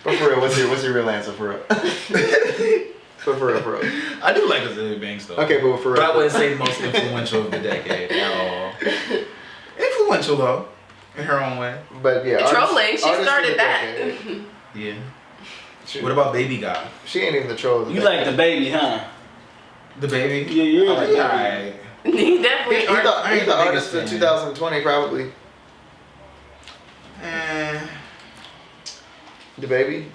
But for real, what's your real answer for real? But for real. I do like Azealia Banks though. Okay, but for real. But I wouldn't say most influential of the decade at all. Influential though, in her own way. But yeah, trolling. She started that. Yeah. What about Baby God? She ain't even the troll. You like the baby, huh? The Baby? Yeah, you're like alright. He definitely. He's the artist of 2020 probably. The Baby?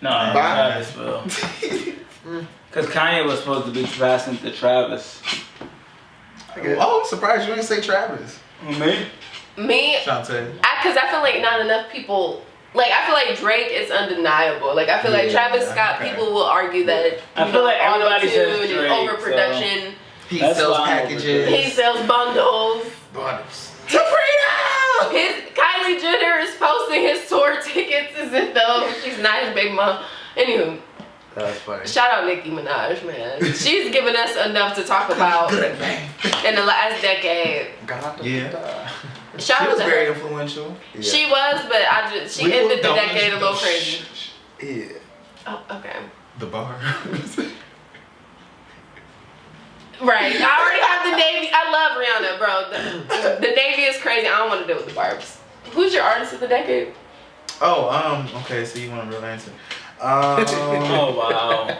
No, Travis will. Because Kanye was supposed to be passing to Travis. Oh, I'm surprised you didn't say Travis. Me? Chante. Because I feel like not enough people. Like, I feel like Drake is undeniable. Like, I feel like Travis Scott, people will argue that. I feel like everybody says auto-tune Drake, and overproduction. So he sells packages. He sells bundles. To freedom! Kylie Jenner is posting his tour tickets as if though she's not his big mom. Anywho. That's funny. Shout out Nicki Minaj, man. She's given us enough to talk about in the last decade. Yeah. Shout She out was to very her. influential. Yeah. She was, but she ended the decade a little crazy. Yeah. Oh, okay. The bar. Right. I already have the Navy. I love Rihanna, bro. The Navy is crazy. I don't want to deal with the Barbs. Who's your artist of the decade? Oh, okay, so you want a real answer. Oh, wow.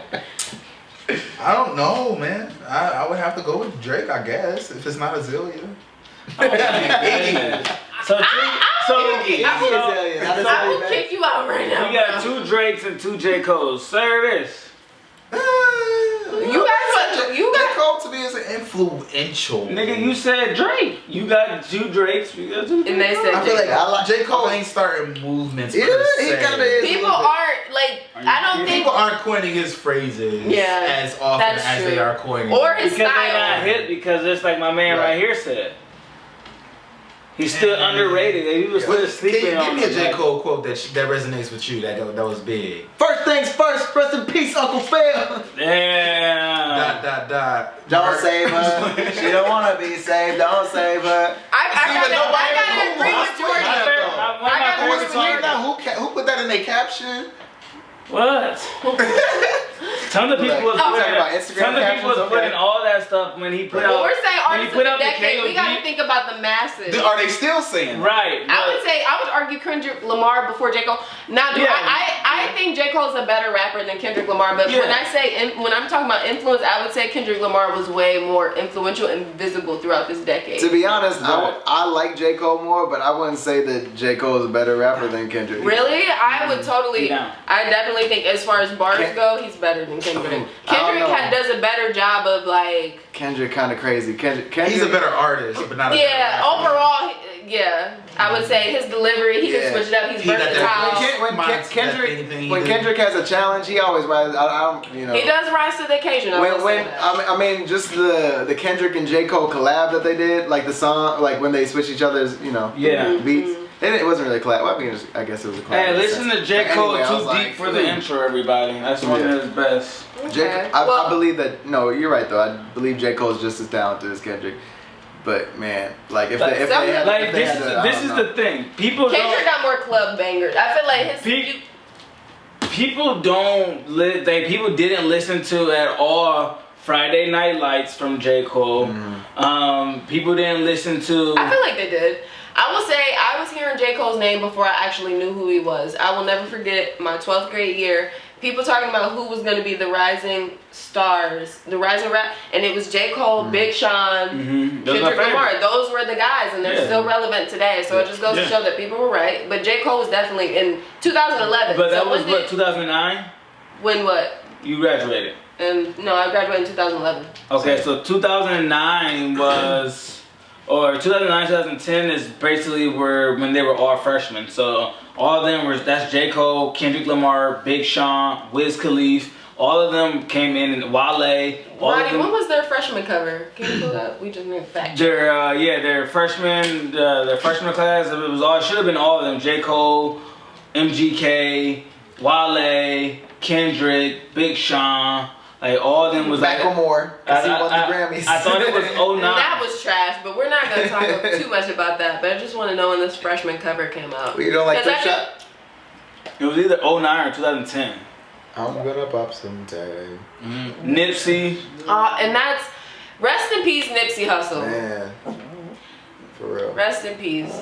I don't know, man. I would have to go with Drake, I guess, if it's not Azealia. I will kick you out right now. We got 2 Drakes and 2 J. Coles. Service. You got Cole to me is an influential. Nigga, you said Drake. You got 2 Drakes. We got 2 Drakes. And they said I feel like J. Cole like- ain't starting movements. Yeah, per he se. kinda is. people aren't like. I don't think People aren't coining his phrases as often that's as true. they are coining. Or his Because they style. not hit because just like my man right here said. He's still underrated. He was still Can sleeping you on give me a him, J. like- Cole quote that resonates with you? That was big. First things first, rest in peace, Uncle Phil. Yeah. Don't save her. She don't wanna be saved. Don't save her. I gotta agree with Jordan. Who put that in their caption? What? Tons of people was talking about Instagram tons of people was captions, putting okay. all that stuff when he put When out. we're saying when he artists put of out the the decade, we gotta KOD. think about the masses. Are they still saying? Right. I would argue Kendrick Lamar before J. Cole. Now, I think J. Cole's a better rapper than Kendrick Lamar, but when I'm talking about influence, I would say Kendrick Lamar was way more influential and visible throughout this decade. To be honest, I like J. Cole more, but I wouldn't say that J. Cole is a better rapper than Kendrick. Really? I would totally. Yeah. I definitely think as far as bars go, he's better than Kendrick. Kendrick does a better job of like. Kendrick kind of crazy. Kendrick. He's a better artist, but not a better rapper. Overall, I would say his delivery, he can switch it up. He's versatile. When Kendrick has a challenge, he always rises. He does rise to the occasion. I mean, just the Kendrick and J. Cole collab that they did, like the song, like when they switched each other's, beats. It wasn't really a collab. Well, I guess it was a collab. Hey, listen to J. Cole Too Deep for the intro, everybody. That's one of his best. I believe that. No, you're right though. I believe J. Cole's just as talented as Kendrick. But man, like this is the thing. Kendrick got more club bangers. I feel like his. People people didn't listen to at all Friday Night Lights from J. Cole. People didn't listen to. I feel like they did. I will say I was hearing J. Cole's name before I actually knew who he was. I will never forget my 12th grade year. People talking about who was going to be the rising stars, the rising rap, and it was J. Cole, Big Sean, Kendrick Lamar. Those were the guys, and they're still relevant today. So it just goes to show that people were right. But J. Cole was definitely in 2011. But that was what, 2009? When what? You graduated. No, I graduated in 2011. Okay, so 2009 was or 2009, 2010 is basically when they were all freshmen. So all of them that's J. Cole, Kendrick Lamar, Big Sean, Wiz Khalifa. All of them came in, and Wale. Roddy, when was their freshman cover? Can you pull that? We just need fact. Their freshman, their freshman class. It should have been all of them. J. Cole, MGK, Wale, Kendrick, Big Sean. Like all of them was Macklemore, because he won the Grammys. I thought it was 09. That was trash, but we're not gonna talk too much about that. But I just want to know when this freshman cover came out. You don't like that shot? It was either 09 or 2010. I'm gonna pop some tag. Nipsey. And that's rest in peace, Nipsey Hussle. Man, for real. Rest in peace.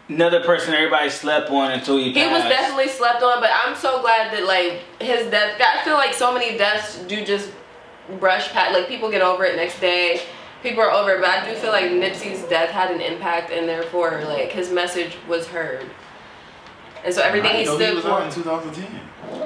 Another person everybody slept on until he passed. He was definitely slept on, but I'm so glad that like his death. I feel like so many deaths do just brush past. Like people get over it next day. People are over it, but I do feel like Nipsey's death had an impact, and therefore like his message was heard. And so everything he stood for. In 2010.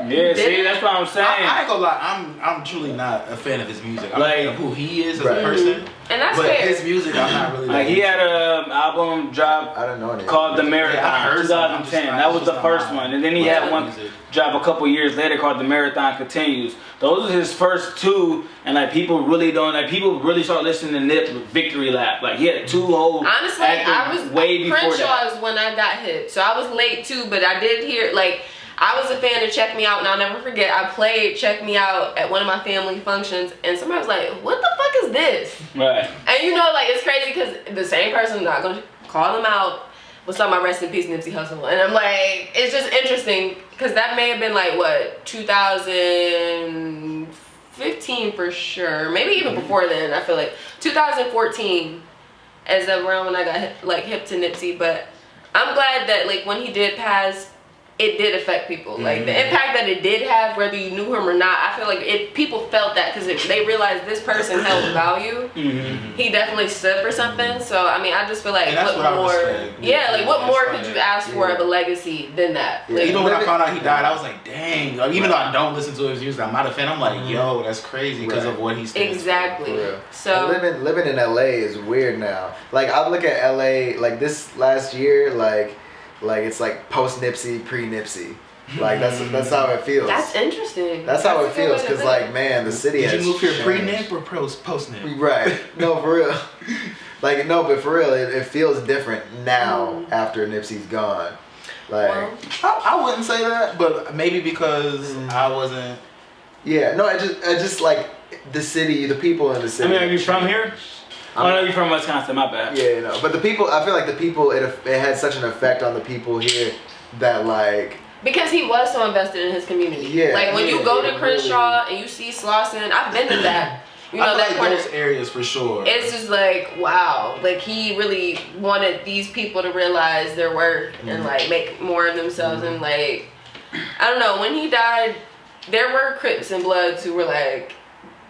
Yeah, see, that's what I'm saying. I ain't gonna lie, I'm truly not a fan of his music. I'm Like- a fan of who he is as a person. And that's But fair. his music, I'm not really. Like he had an album drop I don't know anything. called The Yeah, I Marathon, heard 2010. some. That was the I'm just first not- one, and then he Yeah, had one music. drop a couple years later called The Marathon Continues. Those are his first two, and like people really start listening to Nip with Victory Lap. Like he had two whole. Honestly, I was way before Crenshaw that. is when I got hit, so I was late too. But I did hear like I was a fan of Check Me Out, and I'll never forget. I played Check Me Out at one of my family functions, and somebody was like, "What the fuck is this?" Right. And you know, like it's crazy because the same person, not gonna call them out, was talking about rest in peace Nipsey Hussle, and I'm like, it's just interesting because that may have been like what 2015 for sure, maybe even before then. I feel like 2014 as around when I got hip to Nipsey, but I'm glad that like when he did pass, it did affect people. Like the impact that it did have, whether you knew him or not, I feel like people felt that because they realized this person held value. He definitely stood for something. So I mean, I just feel like And that's what what I more? respect. Yeah, like what That's more like- could you ask for of a legacy than that? Yeah. Like, Even when I found out he died, I was like, dang. Like, even though I don't listen to his music, I'm not a fan. I'm like, yo, that's crazy because of what he stands exactly. For real. So And living in LA is weird now. Like I look at LA like this last year, like it's like post Nipsey, pre Nipsey. Like that's how it feels. that's interesting. That's how a it good way feels to because put like it. man, the city Did has you move here changed. pre-Nip or post-Nip? Right. No, for real. Like no, but for real, it feels different now after Nipsey's gone. Like Well, I wouldn't say that, but maybe because I wasn't. yeah, no, I just like the city, the people in the I city. mean, are you from here? Oh no, you're from Wisconsin. My bad. Yeah, you know, but the people, I feel like the people, it had such an effect on the people here that like. because he was so invested in his community. Yeah, Like when you yeah, go yeah, to Crenshaw and you see Slauson, I've been to that. You know I feel that like corner. those areas for sure. It's just like wow, like he really wanted these people to realize their worth and like make more of themselves and like I don't know, when he died there were Crips and Bloods who were like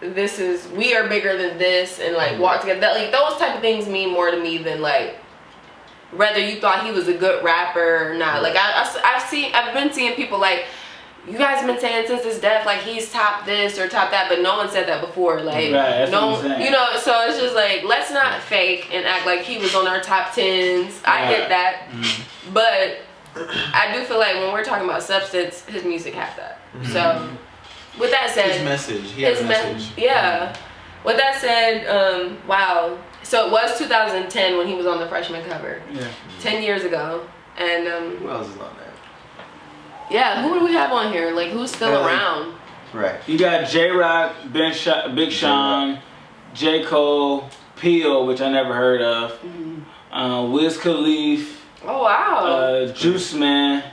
we are bigger than this and like walk together. That, like those type of things mean more to me than like whether you thought he was a good rapper or not. Like I've been seeing people like, you guys have been saying since his death, like he's top this or top that, but no one said that before. Like, Right, that's what I'm saying. you know, so it's just like, let's not fake and act like he was on our top 10s. I get that. But I do feel like when we're talking about substance, his music has that. So with that said, his message. He has a message. yeah. With that said, wow. So it was 2010 when he was on the freshman cover. Yeah. 10 years ago. And Who else is on there? yeah, who do we have on here? Like who's still around? Right. You got J-Rock, Big Sean, J. Cole, P.O., which I never heard of, Wiz Khalifa, Oh wow. Juice Man.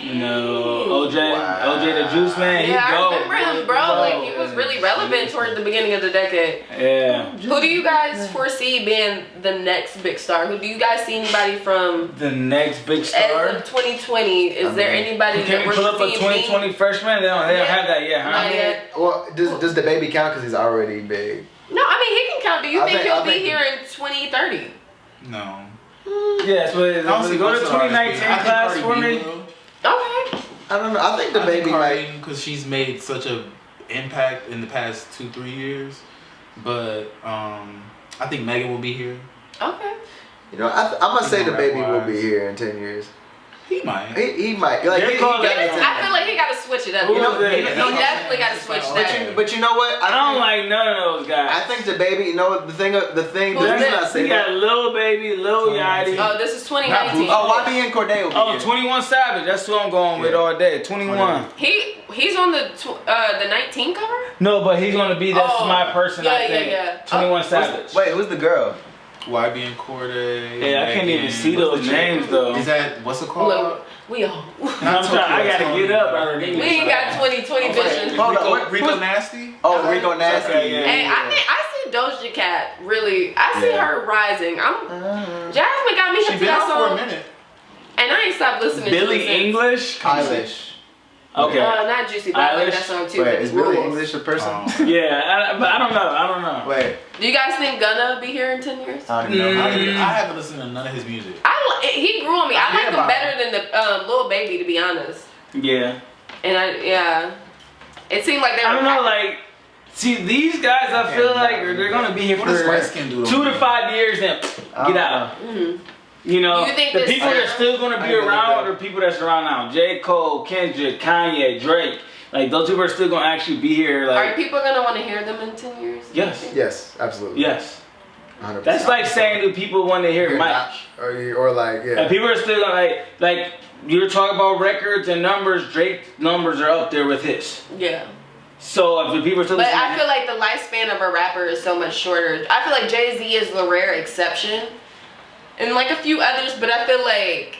You know, OJ the Juice Man. yeah, he I dope. remember him, bro. Like he was really relevant towards the beginning of the decade. Yeah. Who do you guys foresee being the next big star? Who do you guys see anybody from The next big as star. of 2020? Is there anybody Can that we we're pull up a seeing 2020 freshman? They don't have that yet, huh? Not yet. Well, does the baby count because he's already big? No, I mean he can count. Do you I think think- he'll I be think here in 2030? No. Yes, but I don't see go to most of the 2019 artists. I think class Cardi for B me. will. Okay. I don't know. I think the baby like. because she's made such a impact in the past 2-3 years, but I think Megan will be here. Okay. You know, I'm gonna say the baby will be Rap-wise. here in 10 years. He might. He might. Like, They're calling I feel like he got to switch it up. Who is that? He definitely got to switch that. but you know what? I don't like none of those guys. I think the baby. You know what? The thing. The Who's reason I this? say We got that. Lil Baby, Lil Yachty. Oh, this is 2019. Oh, YB and Corday will be Oh, here. 21 Savage. That's who I'm going with all day. 21. He's on the 19 cover. No, but he's gonna be. That's Oh, my person. yeah, I think. yeah. 21 Savage. Wait, who's the girl? YB and Corday. Yeah, I can't even see those names though. Is that what's it called? Look, we all. I'm trying. I gotta get up already. We ain't got 2020 vision. Hold on, Rico Nasty. Oh, Rico Nasty. Okay, yeah. Hey, I see Doja Cat really. I see her rising. Jasmine got me She hip to been that out for a song, minute. and I ain't stopped listening to Billie it since. English. Eilish. Okay. Not Juicy, but I like Eilish? that song too. Wait, is Billie Rules. English a person? Yeah, but I don't know. Wait, Do you guys think Gunna be here in 10 years? I don't even know. I haven't listened to none of his music. He grew on me. I like hear him about better than the Lil Baby, to be honest. Yeah. And it seemed like they were. I don't know. Like, see, these guys, I feel like they're gonna be here What does light for skin do? 2 to 5 years and get out. You know, You think the this people that are sound- still gonna be around are people that's around now. J. Cole, Kendrick, Kanye, Drake. Like those people are still gonna actually be here. Are Like, people gonna want to hear them in 10 years? yes, Yes, absolutely. yes. 100%. That's like saying do people want to hear Mike? Or like, yeah. And people are still gonna like you're talking about records and numbers. Drake's numbers are up there with his. Yeah. So if the people are still, But listening, I feel like the lifespan of a rapper is so much shorter. I feel like Jay-Z is the rare exception. And like a few others, but I feel like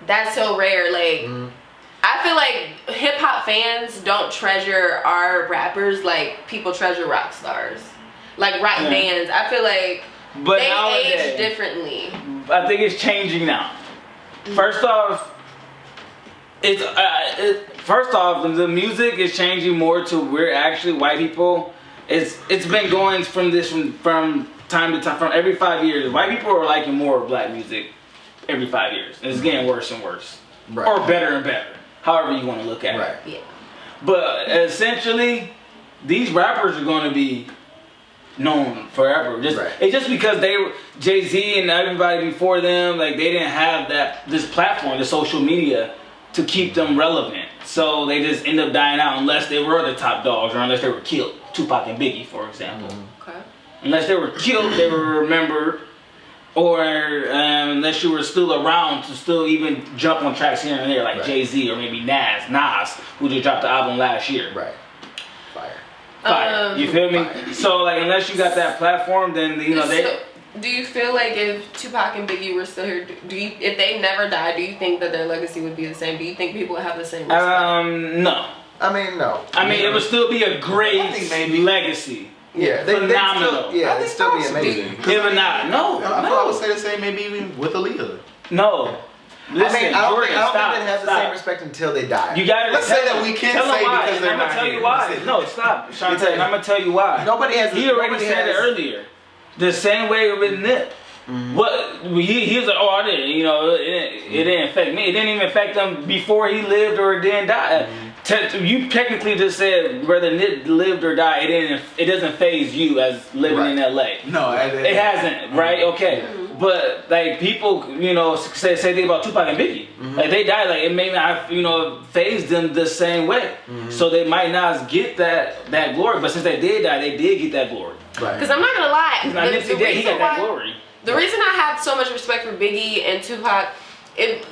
that's so rare. Like, I feel like hip hop fans don't treasure our rappers like people treasure rock stars. Like rock bands. I feel like but they nowadays, age differently. I think it's changing now. First off, first off, the music is changing more to where actually white people. It's been going from time to time, from every 5 years. White people are liking more black music every 5 years. And it's getting worse and worse, Right. or better and better, however you want to look at Right. it. Yeah. But essentially, these rappers are going to be known forever. It's just because Jay-Z and everybody before them, like they didn't have this platform, the social media, to keep them relevant. So they just end up dying out unless they were the top dogs or unless they were killed. Tupac and Biggie, for example. Okay. Unless they were killed, they were remembered. Or unless you were still around to still even jump on tracks here and there, like Jay-Z or maybe Nas, who just dropped the album last year. Right. Fire. You feel me? Fire. So like, unless you got that platform, then they. Do you feel like if Tupac and Biggie were still here, if they never died, do you think that their legacy would be the same? Do you think people would have the same respect? No. I mean, no. I mean, it would still be a great I think maybe. legacy. Yeah, Phenomenal. It'd still be amazing. It would not. No. I would say the same, maybe even with Aaliyah. No. Listen, I mean, I don't Jordan, think stop. they'd have the same respect until they die. You gotta Let's tell say that them- we can't tell them say why, because and they're I'm gonna not tell here. you why. Listen. No, stop, Chante, and I'm gonna tell you why. Nobody has. He already nobody said it has- earlier. The same way with Nip. What he was like, oh, I didn't, it didn't affect me. It didn't even affect him before he lived or didn't die. You technically just said whether Nip lived or died. It doesn't phase you as living in LA. No, It hasn't, right? Okay. But like people, say they about Tupac and Biggie. Like they died, like it may not, phase them the same way. So they might not get that glory. But since they did die, they did get that glory. Right. Because I'm not gonna lie, Now Nipsey did, he got that glory. the reason I have so much respect for Biggie and Tupac,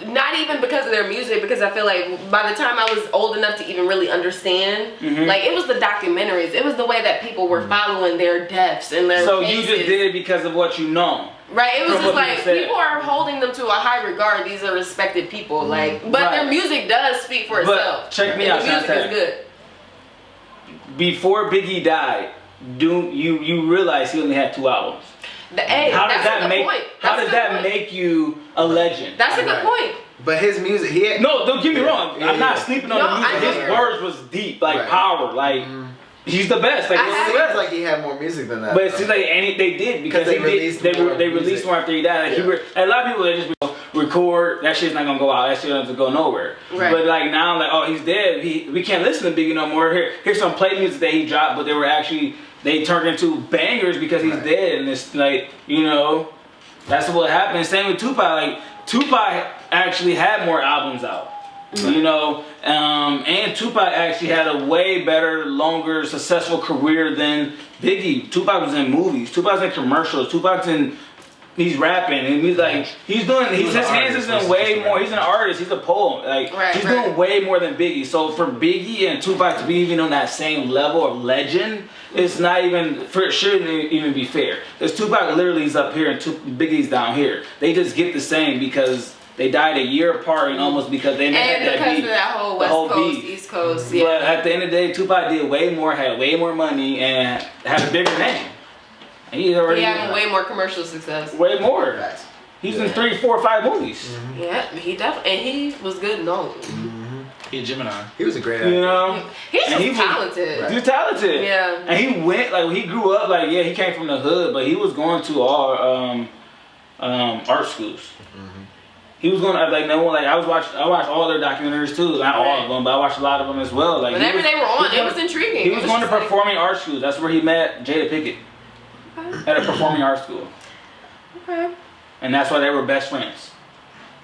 not even because of their music, because I feel like by the time I was old enough to even really understand, like it was the documentaries, it was the way that people were following their deaths and their So cases. you just did it because of what you know. Right, it was From just what you like said. people are holding them to a high regard. These are respected people, like, but Right. their music does speak for But itself. check me And out, the music Chante. is good. Before Biggie died, you realize he only had 2 albums. How does that make you a legend? That's a good point. But his music, he had, No, don't get me wrong. I'm not sleeping on No, the music. I His hear. words was deep, like Right. power, like he's the best. Like I he's have- the It seems best. like he had more music than that. But it seems like they did because They he released did. more They released music. more after he died. Like Yeah. and a lot of people they just go, record, that shit's not gonna go out. That shit doesn't go nowhere. Right. But like now, like, oh, he's dead. We can't listen to Biggie no more. Here's some play music that he dropped, but they turned into bangers because he's dead. And it's like, you know, that's what happened. Same with Tupac. Like Tupac actually had more albums out. You know, and Tupac actually had a way better, longer, successful career than Biggie. Tupac was in movies. Tupac's in commercials. He's rapping, and he's like, his hands is in way more. He's an artist. He's a poet. Like he's doing way more than Biggie. So for Biggie and Tupac to be even on that same level of legend, it's not even. Shouldn't even be fair. Because Tupac literally is up here and Biggie's down here. They just get the same because they died a year apart, and almost because they never had that beat. And because of that whole West Coast, East Coast, yeah. But at the end of the day, Tupac did way more, had way more money, and had a bigger name. And he had way more commercial success. Way more. He's in 3, 4, 5 movies. Yeah, he definitely, and he was good known. He a Gemini. He was a great actor. You know, he's talented. He's talented. Yeah. And he went when he grew up. Like he came from the hood, but he was going to all art schools. He was going to I watched all their documentaries too. Not all of them, but I watched a lot of them as well. Like whenever they were on, it was intriguing. He was going to performing art schools. That's where he met Jada Pinkett at a performing art school. Okay. And that's why they were best friends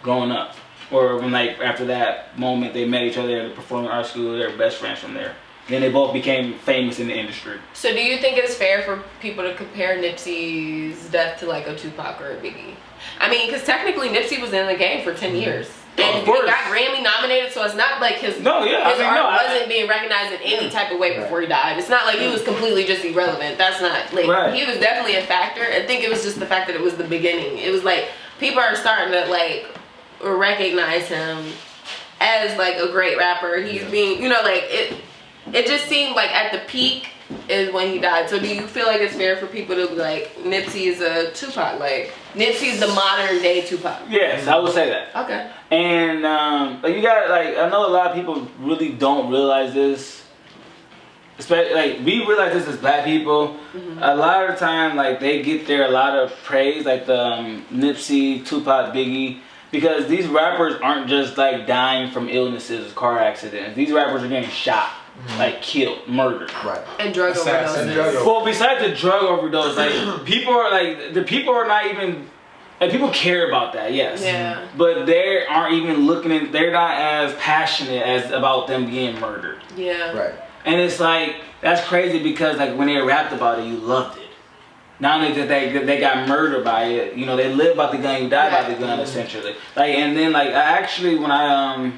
growing up. Or when after that moment they met each other at a performing arts school, they were best friends from there. Then they both became famous in the industry. So do you think it's fair for people to compare Nipsey's death to like a Tupac or a Biggie? I mean, because technically Nipsey was in the game for 10 years. And he got Grammy nominated, so it's not like his art wasn't being recognized in any type of way before he died. It's not like he was completely just irrelevant. That's not, like, he was definitely a factor. I think it was just the fact that it was the beginning. It was like, people are starting to, like, recognize him as, like, a great rapper. He's being, you know, like, it just seemed like at the peak is when he died. So do you feel like it's fair for people to be like, Nipsey is a Tupac? Like, Nipsey's the modern day Tupac? Yes, I would say that. Okay. And like you got, like, I know a lot of people really don't realize this. Especially, like, we realize this as black people. A lot of the time, like, they get a lot of praise, like the Nipsey, Tupac, Biggie, because these rappers aren't just like dying from illnesses, car accidents. These rappers are getting shot. Like killed, murdered, and drug overdoses. Well, besides the drug overdose, like people are not even, like, people care about that, yes. Yeah. But they aren't even looking they're not as passionate as about them being murdered. Yeah. Right. And it's like, that's crazy because like when they rapped about it, you loved it. Not only that they got murdered by it, you know, they live by the gun, you die by the gun, essentially. Like, and then like I actually when I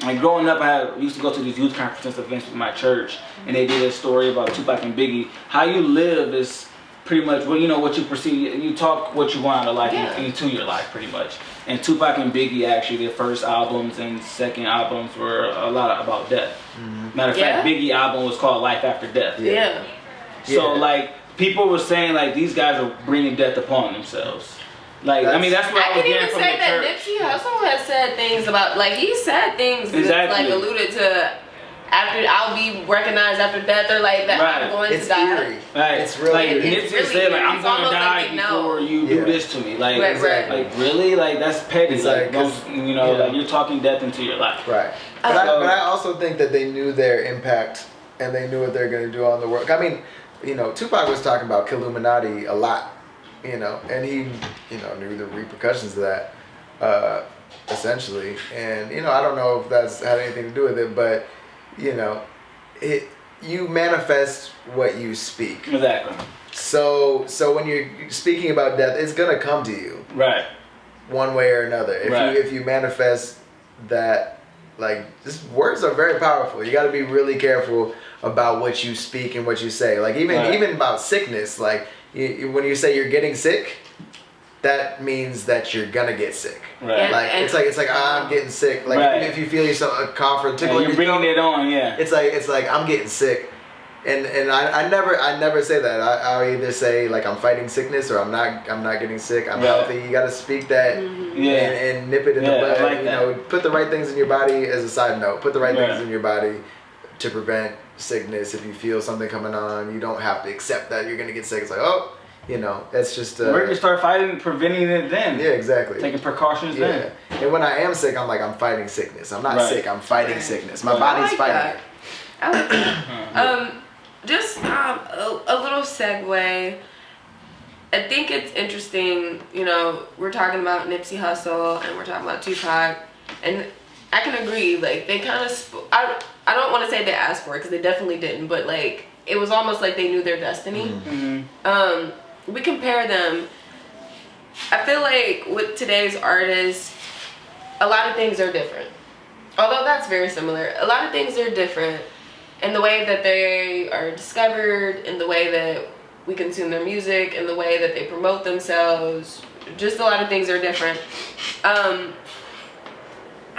like growing up, I used to go to these youth conference events with my church, and they did a story about Tupac and Biggie. How you live is pretty much what you perceive. You talk what you want out of life into your life, pretty much. And Tupac and Biggie, actually, their first albums and second albums were a lot about death. Matter of fact, Biggie album was called Life After Death. Yeah. So like people were saying like these guys are bringing death upon themselves. Like, I mean, that's what I was getting from the church. I can even say that Nipsey Hussle has said things about, like, he said things that, like, alluded to after I'll be recognized after death, or like that I'm going to die. Eerie. Right. It's really like Nipsey said, like, I'm going to die before you do this to me. Like, like really, like that's petty. It's like you know, like you're talking death into your life. Right. But I also think that they knew their impact and they knew what they're going to do on the world. I mean, you know, Tupac was talking about Illuminati a lot. You know, and he, you know, knew the repercussions of that, essentially. And, you know, I don't know if that's had anything to do with it, but, you know, you manifest what you speak. Exactly. So when you're speaking about death, it's gonna come to you. Right. One way or another. If you manifest that, like, words are very powerful. You got to be really careful about what you speak and what you say. Like even about sickness, like. When you say you're getting sick, that means that you're gonna get sick. Right. Like it's like I'm getting sick. Like if you feel yourself a cough or a tickle, you're bringing it on. Yeah. It's like I'm getting sick, and I never say that. I'll either say like I'm fighting sickness or I'm not getting sick. I'm healthy. You gotta speak that and nip it in the bud. Like know, put the right things in your body. As a side note, put the right things in your body to prevent sickness. If you feel something coming on, you don't have to accept that you're gonna get sick. It's like, oh, You know, it's just. Where do you start fighting, preventing it then? Yeah, exactly. Taking precautions then. And when I am sick, I'm like, I'm fighting sickness. I'm not sick. I'm fighting sickness. My I body's like fighting that. it. I like that. Just a little segue. I think it's interesting, you know, we're talking about Nipsey Hussle and we're talking about Tupac, and I can agree, like, they kind of, I don't want to say they asked for it, because they definitely didn't, but, like, it was almost like they knew their destiny. Mm-hmm. We compare them. I feel like with today's artists, a lot of things are different. Although that's very similar. A lot of things are different in the way that they are discovered, in the way that we consume their music, in the way that they promote themselves. Just a lot of things are different.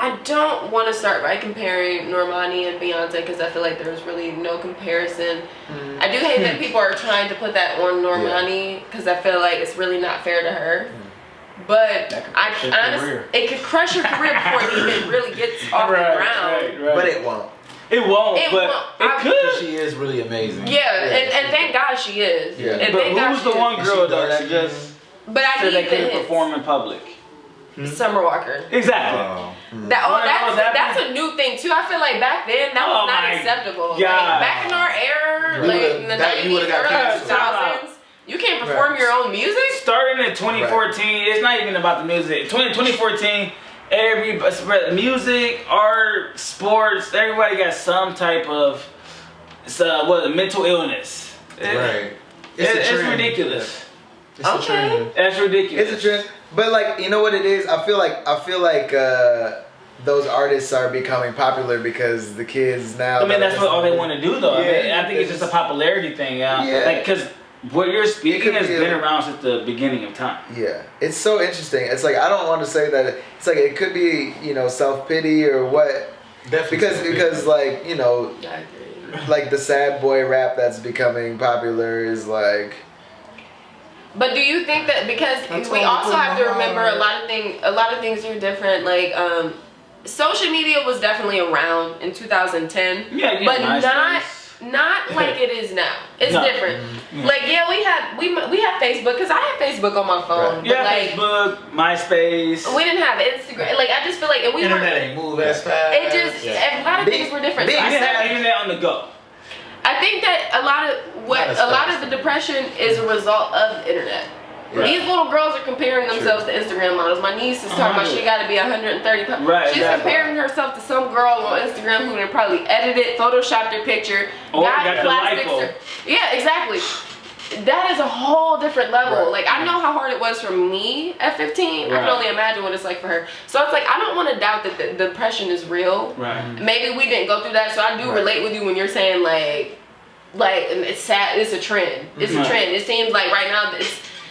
I don't want to start by comparing Normani and Beyonce, because I feel like there's really no comparison. I do hate that people are trying to put that on Normani, because I feel like it's really not fair to her. But it could crush your career before it even really gets off the ground. But it won't. It won't. It could. She is really amazing. Yeah, and thank God she is. Yeah. And But thank God who's the one girl though that just But I said they need couldn't the perform in public? Summer Walker. Exactly. That's a new thing too. I feel like back then that was not acceptable. Like, back in our era, like in the 90s, early 2000s, you can't perform your own music. Starting in 2014, it's not even about the music. 2014, music, art, sports, everybody got some type of mental illness. It's ridiculous. Okay. That's ridiculous. It's a trend. But like, you know what it is? I feel like those artists are becoming popular because the kids now. I mean, that's what all they want to do, though. Yeah, I think it's just a popularity thing. Like, because what you're speaking has been around since the beginning of time. Yeah, it's so interesting. It's like, I don't want to say that. It's like it could be, you know, self-pity or what. Definitely because like, you know, like the sad boy rap that's becoming popular is like. But do you think that, because we also have to remember a lot of things are different. Like social media was definitely around in 2010, but not like it is now. It's different. Like we have Facebook, because I have Facebook on my phone. Yeah, like, Facebook, MySpace. We didn't have Instagram. Like, I just feel like, and we internet ain't move as fast. It just a lot of things were different. We didn't have internet on the go. I think that a lot of the depression is a result of the internet. Right. These little girls are comparing themselves to Instagram models. My niece is talking about she got to be 130 pounds. Right, she's comparing herself to some girl on Instagram who they probably edited, photoshopped her picture, got plastics. Yeah, exactly. That is a whole different level. Right. Like, I know how hard it was for me at 15. Right. I can only imagine what it's like for her. So it's like, I don't want to doubt that the depression is real. Right. Maybe we didn't go through that. So I do relate with you when you're saying like it's sad. It's a trend. It's a trend. It seems like right now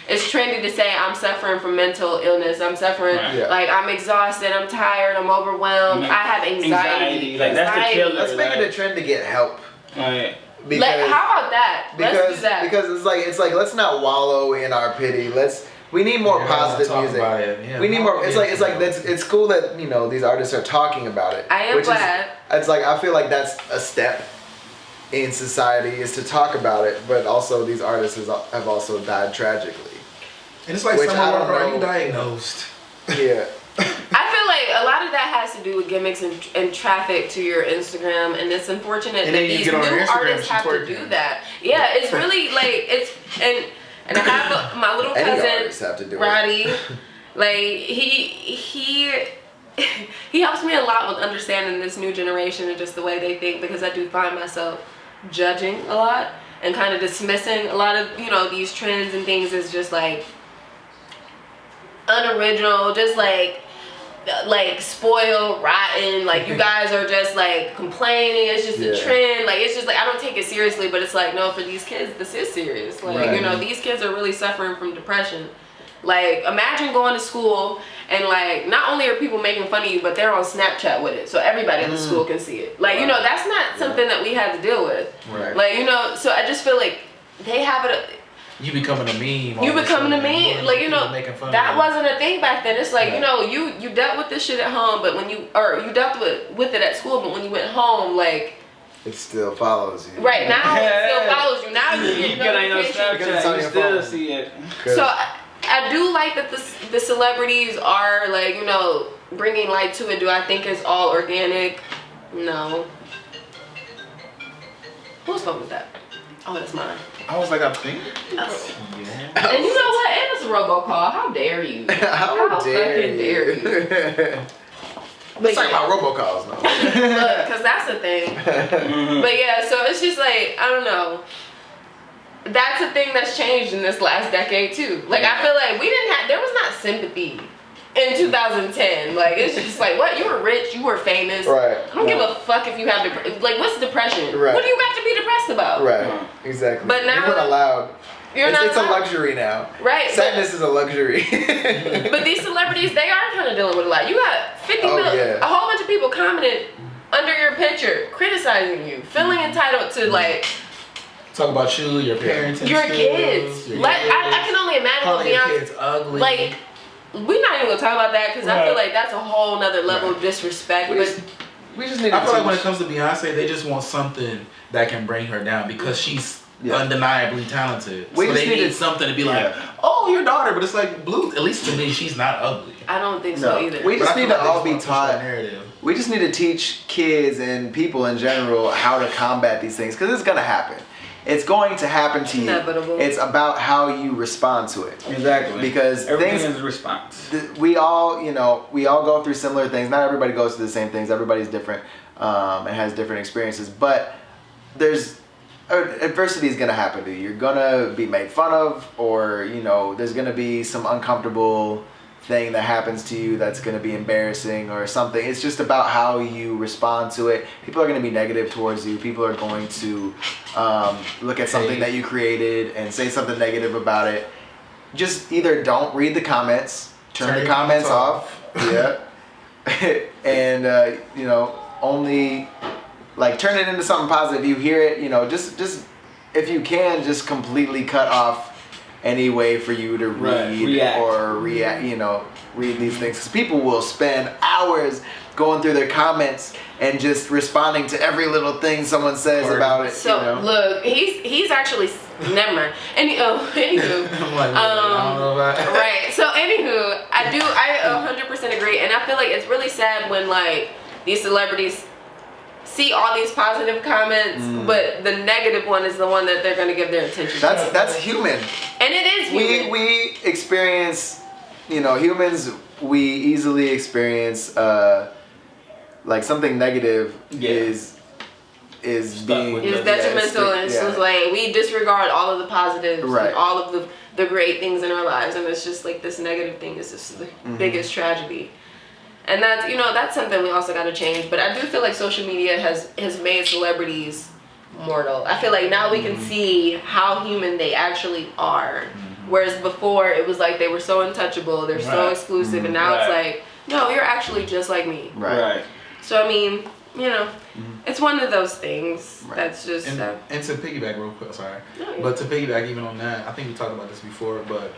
it's trendy to say I'm suffering from mental illness. I'm suffering, like, I'm exhausted, I'm tired, I'm overwhelmed, I have anxiety. Like, that's the killer. Let's make it a trend to get help. Right. Because, how about that? Let's do that. Because it's like let's not wallow in our pity. We need more positive music. We need more. It's cool that, you know, these artists are talking about it. I am glad. It's like, I feel like that's a step in society, is to talk about it, but also these artists have also died tragically. And it's like, are you diagnosed? Yeah. I feel like a lot of that has to do with gimmicks and traffic to your Instagram, and it's unfortunate that these new artists have to do that. Yeah, it's really like and I have my little cousin Roddy. Like he helps me a lot with understanding this new generation and just the way they think, because I do find myself judging a lot and kind of dismissing a lot of, you know, these trends and things as just like unoriginal, just like spoiled, rotten, like you guys are just like complaining, it's just a trend, like it's just like I don't take it seriously, but it's like, no, for these kids this is serious. Like, you know, these kids are really suffering from depression. Like, imagine going to school and like not only are people making fun of you, but they're on Snapchat with it, so everybody at the school can see it. Like, you know, that's not something that we had to deal with. Like, you know, so I just feel like they have it. You becoming a meme. You becoming a meme. Like, you know, that wasn't a thing back then. It's like, you know, you dealt with this shit at home, but when you dealt with it at school, but when you went home, like, It still follows you. Right now, it still follows you. Now you You get get on your notifications. Because it's on Snapchat, you your still phone. see it. So I do like that the celebrities are like, you know, bringing light to it. Do I think it's all organic? No. Whose phone was that? Oh, that's mine. I was like, I think. Oh. Yeah. And you know what? And it's a robocall. How dare you? How dare fucking dare you? Let's talk about robocalls now. Look, because that's the thing. But yeah, so it's just like, I don't know. That's a thing that's changed in this last decade too. Like, I feel like there was not sympathy in 2010. Like, it's just like, what? You were rich, you were famous. Right. I don't give a fuck if you have like, what's depression? Right. What do you got to be depressed about? Right. Exactly. But now- you weren't allowed. It's a allowed. luxury now. Right. Sadness is a luxury. But these celebrities, they are kind of dealing with a lot. You got 50 million, yeah. a whole bunch of people commented under your picture, criticizing you, feeling entitled to like Talk about you, your parenting your skills, kids. your I can only imagine what calling your Beyonce. kids ugly. Like, we're not even gonna talk about that because I feel Right. like that's a whole nother level of disrespect. We But just need to I feel like when it teach- comes to Beyonce, they just want something that can bring her down because she's Yeah. undeniably talented. We so just they need need to- something to be like, Yeah. oh, your daughter. But it's like, Blue, at least to me, she's not ugly. I don't think so No. either. We But just I feel need to like they all just be wanna push that taught. narrative. We just need to teach kids and people in general how to combat these things because it's gonna happen. It's going to happen to you. Inevitable. It's about how you respond to it. Exactly. Because everything things- is a response. We all, we all go through similar things. Not everybody goes through the same things. Everybody's different and has different experiences. But adversity is gonna happen to you. You're gonna be made fun of, or there's gonna be some uncomfortable thing that happens to you that's gonna be embarrassing or something. It's just about how you respond to it. People are gonna be negative towards you. People are going to look at something that you created and say something negative about it. Just either don't read the comments, turn the comments off. Yeah. And only turn it into something positive. You hear it, just if you can, just completely cut off any way for you to read read these things. Because people will spend hours going through their comments and just responding to every little thing someone says about it. So look, he's actually never mind. Anywho, I'm like, I don't know about right. So anywho, I 100% agree, and I feel like it's really sad when like these celebrities see all these positive comments, but the negative one is the one that they're gonna give their attention to. That's human. And it is human. We experience, humans. We easily experience something negative is being It's detrimental, and it's yeah. just like we disregard all of the positives, Right. and all of the great things in our lives, and it's just like this negative thing is just the biggest tragedy. And that's something we also got to change. But I do feel like social media has made celebrities mortal. I feel like now we can see how human they actually are. Whereas before it was like they were so untouchable, they're so exclusive, and now it's like, no, you're actually just like me. Right. So I mean, it's one of those things that's just. And to piggyback real quick, sorry. No, yeah. But to piggyback even on that, I think we talked about this before, but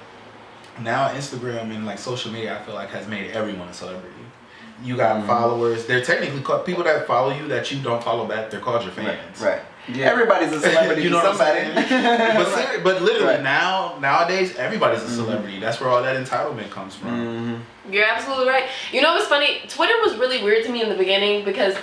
now Instagram and social media, I feel like has made everyone a celebrity. You got followers. They're technically called people that follow you that you don't follow back. They're called your fans. Right. Yeah. Everybody's a celebrity. You know to what I'm somebody. saying? But literally Right. nowadays everybody's a celebrity. That's where all that entitlement comes from. You're absolutely right. You know what's funny? Twitter was really weird to me in the beginning because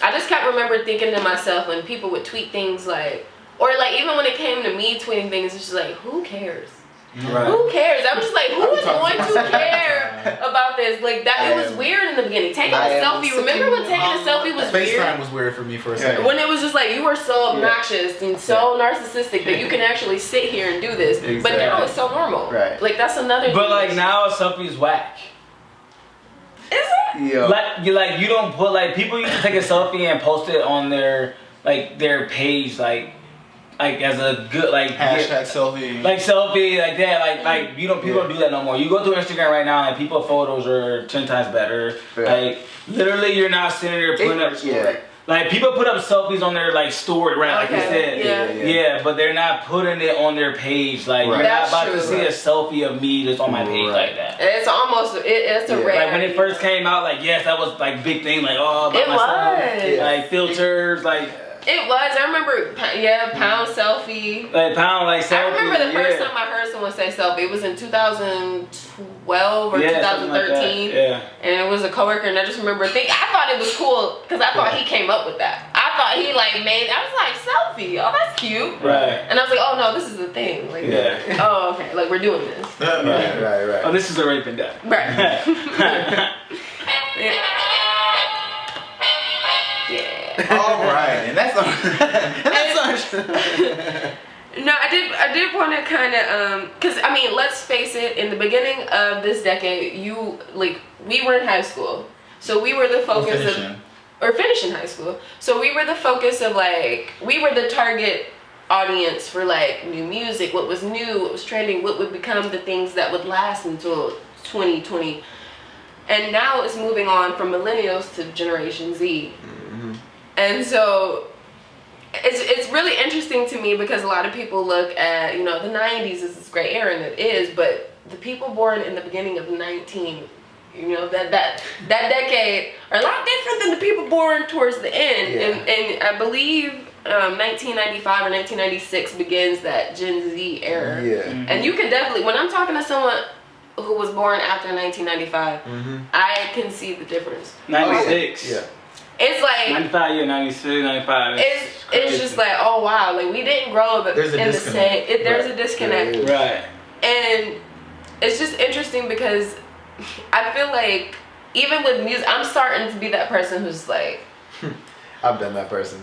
I just kept remember thinking to myself when people would tweet things or even when it came to me tweeting things, it's just like, who cares? Right. Who cares? I'm just like, who I be is talking going to to myself. care about this? Like that, it was weird in the beginning. Taking a selfie. Remember when taking a selfie was weird? FaceTime was weird for me for a second. When it was just like you were so obnoxious and so narcissistic that you can actually sit here and do this, but now it's so normal. Right. Like that's another. But thing. now a selfie's whack. Is it? Yeah. You don't put people used to take a selfie and post it on their page as a good Hashtag selfie. selfie like that people don't do that no more. You go to Instagram right now and people's photos are 10 times better. Yeah. Literally you're not sitting there putting up people put up selfies on their story, right? Like you said. Yeah, but they're not putting it on their page. You're not That's about to true. see a selfie of me just on my page like that. It's almost it's a rare. Like when it first came out, yes, that was big thing. About It myself. was. Filters, It was. I remember, pound selfie. Like pound, like selfie. I remember the first time I heard someone say selfie. It was in 2012 or 2013. And it was a coworker, and I just remember thinking, I thought it was cool because I thought he came up with that. I thought he like made. I was like, selfie. Oh, that's cute. Right. And I was like, oh no, this is the thing. Like, oh okay, like we're doing this. Right. Oh, this is a rape and death. Right. All right, and that's No, I did want to kind of because I mean, let's face it, in the beginning of this decade, we were in high school, so we were the focus or finishing high school, so we were the focus of like, we were the target audience for like new music, what was new, what was trending, what would become the things that would last until 2020, and now it's moving on from millennials to Generation Z. And so it's really interesting to me because a lot of people look at, the 90s as this great era, and it is, but the people born in the beginning of 19, that decade are a lot different than the people born towards the end. And I believe 1995 or 1996 begins that Gen Z era. And you can definitely, when I'm talking to someone who was born after 1995, I can see the difference. 96. It's like 95, 96, 95. It's just like, oh wow, like we didn't grow up in the same. There's a disconnect, right? And it's just interesting because I feel like even with music, I'm starting to be that person who's like, I've been that person.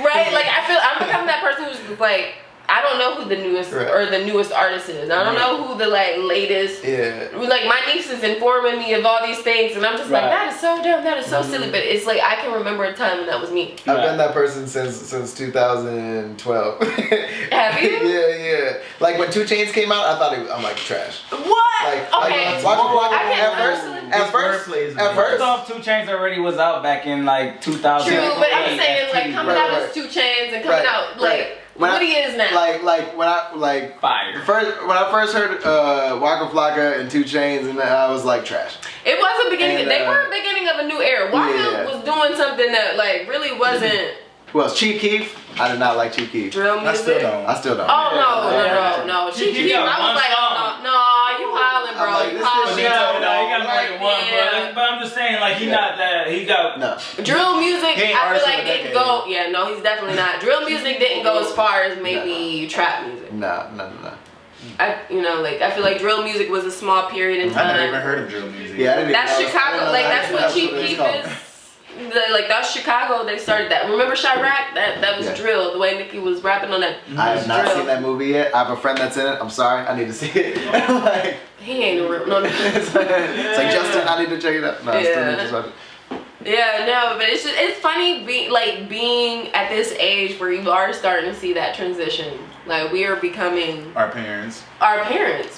Right? Like I'm becoming that person who's like, I don't know who the newest or the newest artist is. I don't know who the like latest. Like my niece is informing me of all these things, and I'm just like, that is so dumb. That is so silly. But it's like I can remember a time when that was me. I've been that person since 2012. Have you? Yeah. Like when 2 Chainz came out, I thought I'm like trash. What? Like, okay. At first off, 2 Chainz already was out back in like 2000. True, but I'm saying like coming out as 2 Chainz and coming out like. What he is now? Like when I fire. When I first heard Waka Flocka and 2 Chainz, and I was like trash. It was the beginning. They were the beginning of a new era. Waka was doing something that like really wasn't. Well, Chief Keef. I did not like Chief Keef. Drill music. I still don't. Oh no. Chief Keef. I was like, no, you hollering, bro. Like, you hollering. You got more than one, but I'm just saying, like, he's not that. He got drill music. I feel like didn't go. Yeah, no, he's definitely not. Drill music didn't go as far as maybe trap music. No. I feel like drill music was a small period in time. I never even heard of drill music. Yeah, I didn't that's Chicago. Like that's what Chief Keef is. That's Chicago. They started that. Remember Chirac? That was drill. The way Nicki was rapping on that. I have not seen that movie yet. I have a friend that's in it. I'm sorry. I need to see it. Like, he ain't a real. No. It's like Justin. I need to check it out. No, I still need to watch it. Yeah, no, but it's funny being at this age where you are starting to see that transition. Like we are becoming our parents.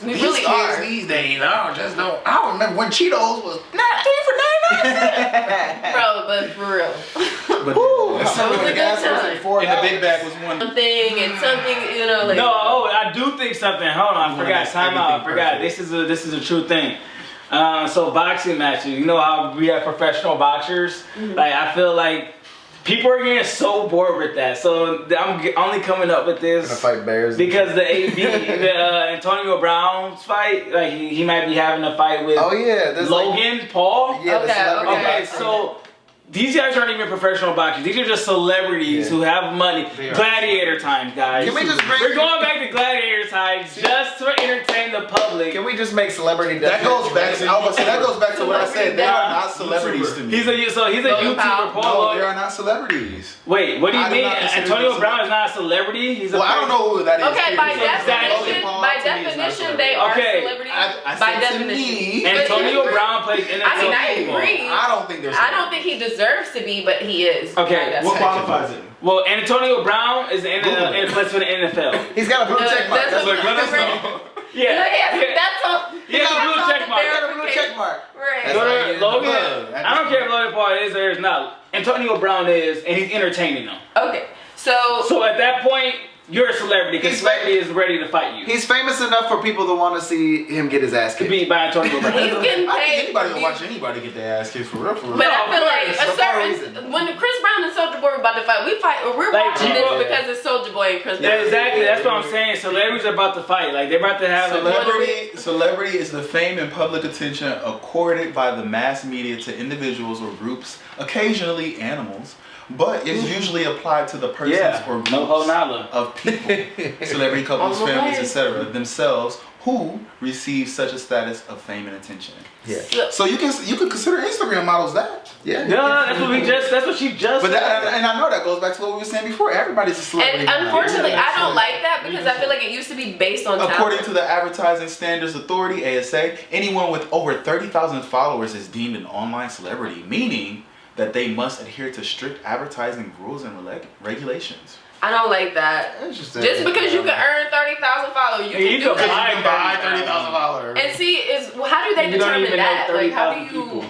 We really are. These days, I don't remember when Cheetos was not 3 for $9. Bro, but for real. But that was a good time. And the big bag was one. Something and something, like. No, I do think something. Hold on, I forgot. Time out. I forgot. This is a true thing. So boxing matches, you know how we have professional boxers? Like I feel like people are getting so bored with that. So I'm only coming up with this fight bears because the Antonio Brown's fight, like he might be having a fight with Logan Paul. Yeah, okay. So these guys aren't even professional boxers. These are just celebrities who have money. Gladiator times, guys. Can we just We're going back to gladiator times just to entertain the public. Can we just make celebrity that goes back to what I said. They are not celebrities to me. He's a YouTuber. No, they are not celebrities. Wait, what do you mean? Antonio Brown is not a celebrity? He's a I don't know who that is. Okay, by definition, they are celebrities. By definition. Antonio Brown plays NFL football. I agree. I don't think there's. I don't think he deserves to be, but he is. Okay, what qualifies it? Well, Antonio Brown is plays for the NFL. He's got a blue check mark. That's like, let us know. That's all. He has a blue check mark. He got a blue check mark. Right. Logan, I don't care if Logan Paul is or not. Antonio Brown is, and he's entertaining them. Okay, so at that point, you're a celebrity because celebrity is ready to fight you. He's famous enough for people to want to see him get his ass To kicked. be by Antonio He's Brown. getting I think paid. anybody will watch anybody get their ass kicked for real. But I feel like for a reason. when Chris Brown and Soulja Boy were about to fight, we're Like, watching people- this because it's Soulja Boy and Chris Brown. Yeah, exactly. That's what I'm saying. Celebrities are about to fight. Like they're about to have Celebrity is the fame and public attention accorded by the mass media to individuals or groups, occasionally animals, but is usually applied to the persons or groups no whole nala. of people, celebrity couples, families, etc., themselves who receive such a status of fame and attention. Yeah. So you can consider Instagram models that. Yeah. No, that's what she just But said. and I know that goes back to what we were saying before. Everybody's a celebrity. And unfortunately, now. I don't like that because I feel like it used to be based on talent. According to the Advertising Standards Authority, ASA, anyone with over 30,000 followers is deemed an online celebrity, meaning that they must adhere to strict advertising rules and regulations. I don't like that. Interesting. Just because you can earn 30,000 followers, you can do that. buy 30,000 followers. And see, how do they You don't determine even know that? Like, how do 30,000 you people.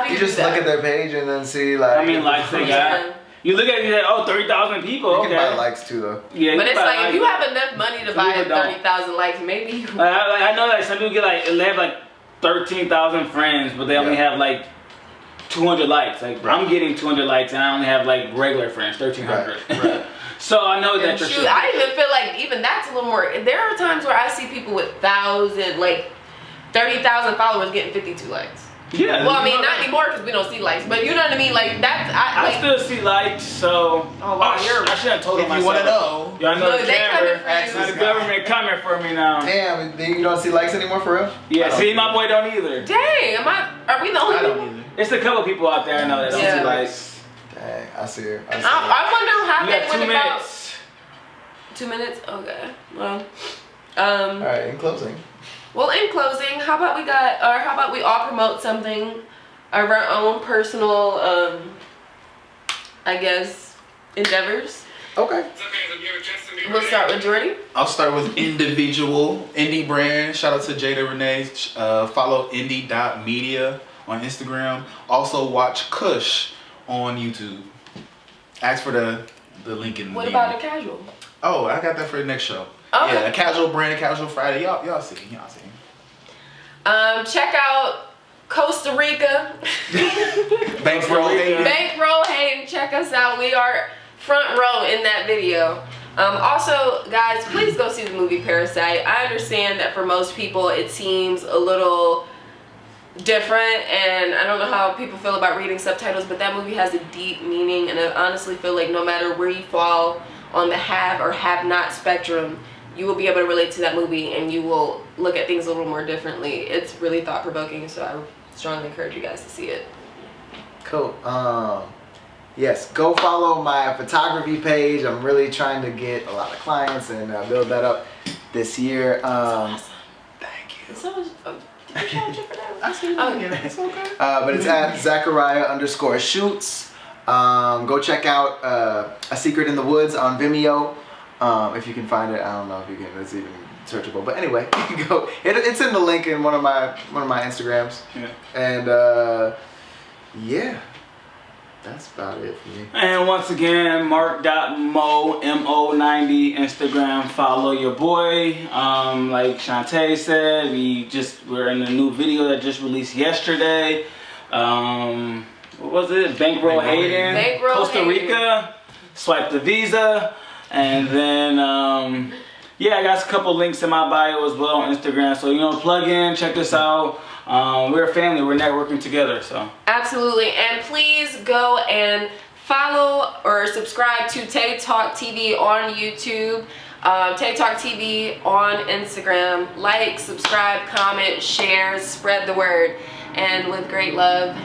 You do just that? look at their page and then see like. I mean, likes they got. You look at it, you're like, oh, 30,000 people. You Okay. can buy likes too though. Yeah, But you it's buy like if likes. you have enough money to Some buy people don't. 30,000 likes, maybe you. I know that some people get like they have like 13,000 friends, but they only have like 200 likes. Like I'm getting 200 likes, and I only have like regular friends, 1,300. Right. So I know that. Shoot, I even feel like even that's a little more. There are times where I see people with 30,000 followers getting 52 likes. Yeah. Well, I mean, not anymore because we don't see likes, but you know what I mean. Like that's I still see likes, so. Oh, wow, I should have told If them you myself. want to know, Yeah, I know Look, the they camera. coming for you. The government coming for me now. Damn, you don't see likes anymore for real? Yeah, see, my boy don't either. dang, are we the only I don't people? either. It's a couple people out there I know that don't Yeah. see likes. Dang, I see her. I see her. I wonder how You they got went 2 about. minutes. 2 minutes? Okay. Well, All right, in closing. well, in closing, how about we all promote something of our own personal, I guess, endeavors. Okay. We'll start with Jordy. I'll start with individual indie brand. Shout out to Jada Renee. Follow indie.media on Instagram. Also watch Kush on YouTube. Ask for the link in the What DM. about a casual? Oh, I got that for the next show. Okay. Yeah, a casual brand, a casual Friday. Y'all see. Check out Costa Rica. Bankroll Hayden. Bankroll Hayden, check us out. We are front row in that video. Also, guys, please go see the movie Parasite. I understand that for most people it seems a little different, and I don't know how people feel about reading subtitles, but that movie has a deep meaning, and I honestly feel like no matter where you fall on the have or have not spectrum, you will be able to relate to that movie and you will look at things a little more differently. It's really thought-provoking, so I strongly encourage you guys to see it. Cool. Yes, go follow my photography page. I'm really trying to get a lot of clients and build that up this year. Awesome. Thank you. So, did you charge you for that? I see it again. It's okay. But it's at Zachariah_shoots. Go check out A Secret in the Woods on Vimeo. If you can find it, I don't know if you can. It's even searchable. But anyway, you can go. It's in the link in one of my Instagrams. Yeah. And yeah, that's about it for me. And once again, Marc.mo, MO90, Instagram. Follow your boy. Like Chante said, we're in a new video that just released yesterday. What was it? Bankroll Hayden, Bankroll Costa Rica. Swipe the visa. And then, yeah, I got a couple links in my bio as well on Instagram. So, plug in, check this out. We're a family. We're networking together. So Absolutely. And please go and follow or subscribe to TaeTalkTV on YouTube, TaeTalkTV on Instagram. Like, subscribe, comment, share, spread the word. And with great love,